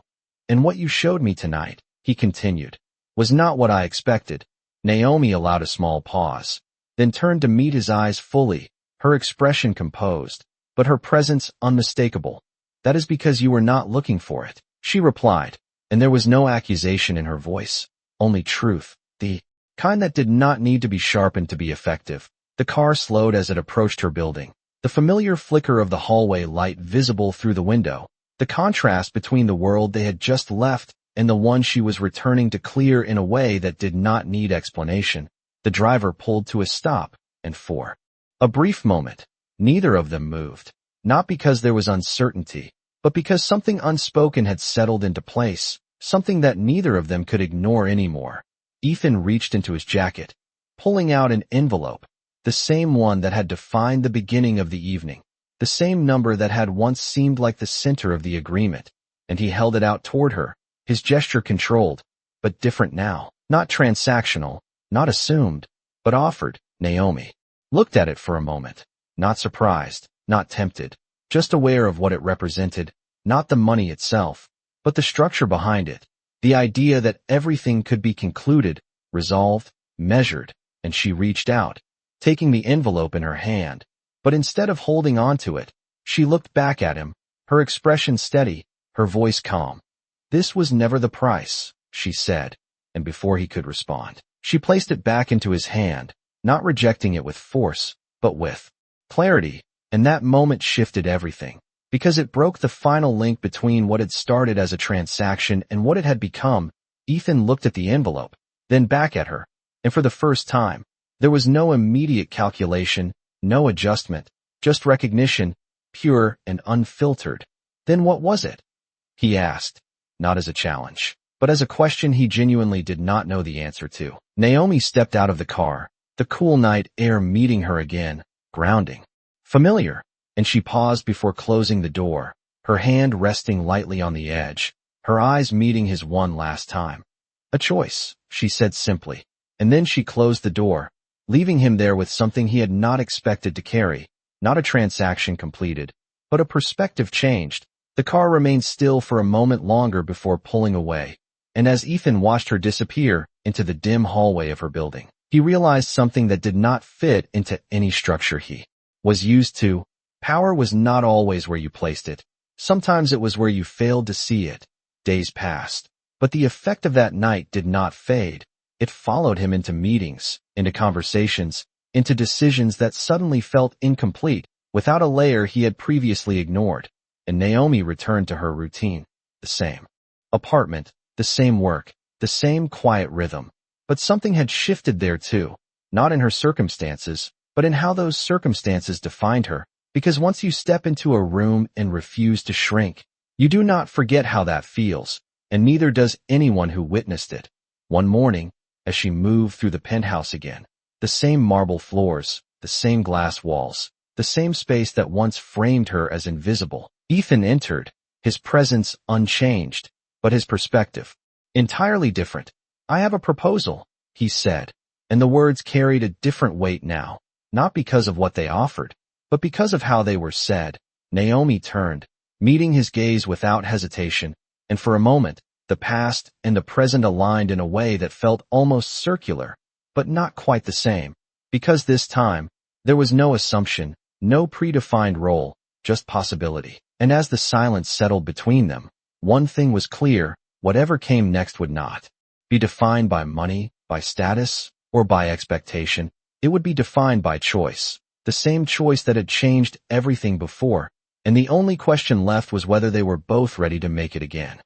"And what you showed me tonight," he continued, "was not what I expected." Naomi allowed a small pause, then turned to meet his eyes fully, her expression composed, but her presence unmistakable. "That is because you were not looking for it," she replied, and there was no accusation in her voice, only truth, the kind that did not need to be sharpened to be effective. The car slowed as it approached her building, the familiar flicker of the hallway light visible through the window, the contrast between the world they had just left and the one she was returning to clear in a way that did not need explanation. The driver pulled to a stop, and for a brief moment, neither of them moved, not because there was uncertainty, but because something unspoken had settled into place, something that neither of them could ignore anymore. Ethan reached into his jacket, pulling out an envelope, the same one that had defined the beginning of the evening, the same number that had once seemed like the center of the agreement, and he held it out toward her, his gesture controlled, but different now, not transactional, not assumed, but offered. Naomi looked at it for a moment, not surprised, not tempted, just aware of what it represented, not the money itself, but the structure behind it, the idea that everything could be concluded, resolved, measured. And she reached out, taking the envelope in her hand, but instead of holding on to it, she looked back at him, her expression steady, her voice calm. "This was never the price," she said, and before he could respond, she placed it back into his hand, not rejecting it with force, but with clarity, and that moment shifted everything, because it broke the final link between what had started as a transaction and what it had become. Ethan looked at the envelope, then back at her, and for the first time, there was no immediate calculation, no adjustment, just recognition, pure and unfiltered. "Then what was it?" he asked, not as a challenge, but as a question he genuinely did not know the answer to. Naomi stepped out of the car, the cool night air meeting her again, grounding, familiar, and she paused before closing the door, her hand resting lightly on the edge, her eyes meeting his one last time. "A choice," she said simply, and then she closed the door, leaving him there with something he had not expected to carry, not a transaction completed, but a perspective changed. The car remained still for a moment longer before pulling away, and as Ethan watched her disappear into the dim hallway of her building, he realized something that did not fit into any structure he was used to. Power was not always where you placed it. Sometimes it was where you failed to see it. Days passed, But the effect of that night did not fade. It followed him into meetings, into conversations, into decisions that suddenly felt incomplete, without a layer he had previously ignored. And Naomi returned to her routine. The same apartment, the same work, the same quiet rhythm. But something had shifted there too, not in her circumstances, but in how those circumstances defined her. Because once you step into a room and refuse to shrink, you do not forget how that feels, and neither does anyone who witnessed it. One morning, as she moved through the penthouse again, the same marble floors, the same glass walls, the same space that once framed her as invisible, Ethan entered, his presence unchanged, but his perspective entirely different. "I have a proposal," he said, and the words carried a different weight now, not because of what they offered, but because of how they were said. Naomi turned, meeting his gaze without hesitation, and for a moment, the past and the present aligned in a way that felt almost circular, but not quite the same, because this time, there was no assumption, no predefined role, just possibility. And as the silence settled between them, one thing was clear: whatever came next would not be defined by money, by status, or by expectation. It would be defined by choice, the same choice that had changed everything before, and the only question left was whether they were both ready to make it again.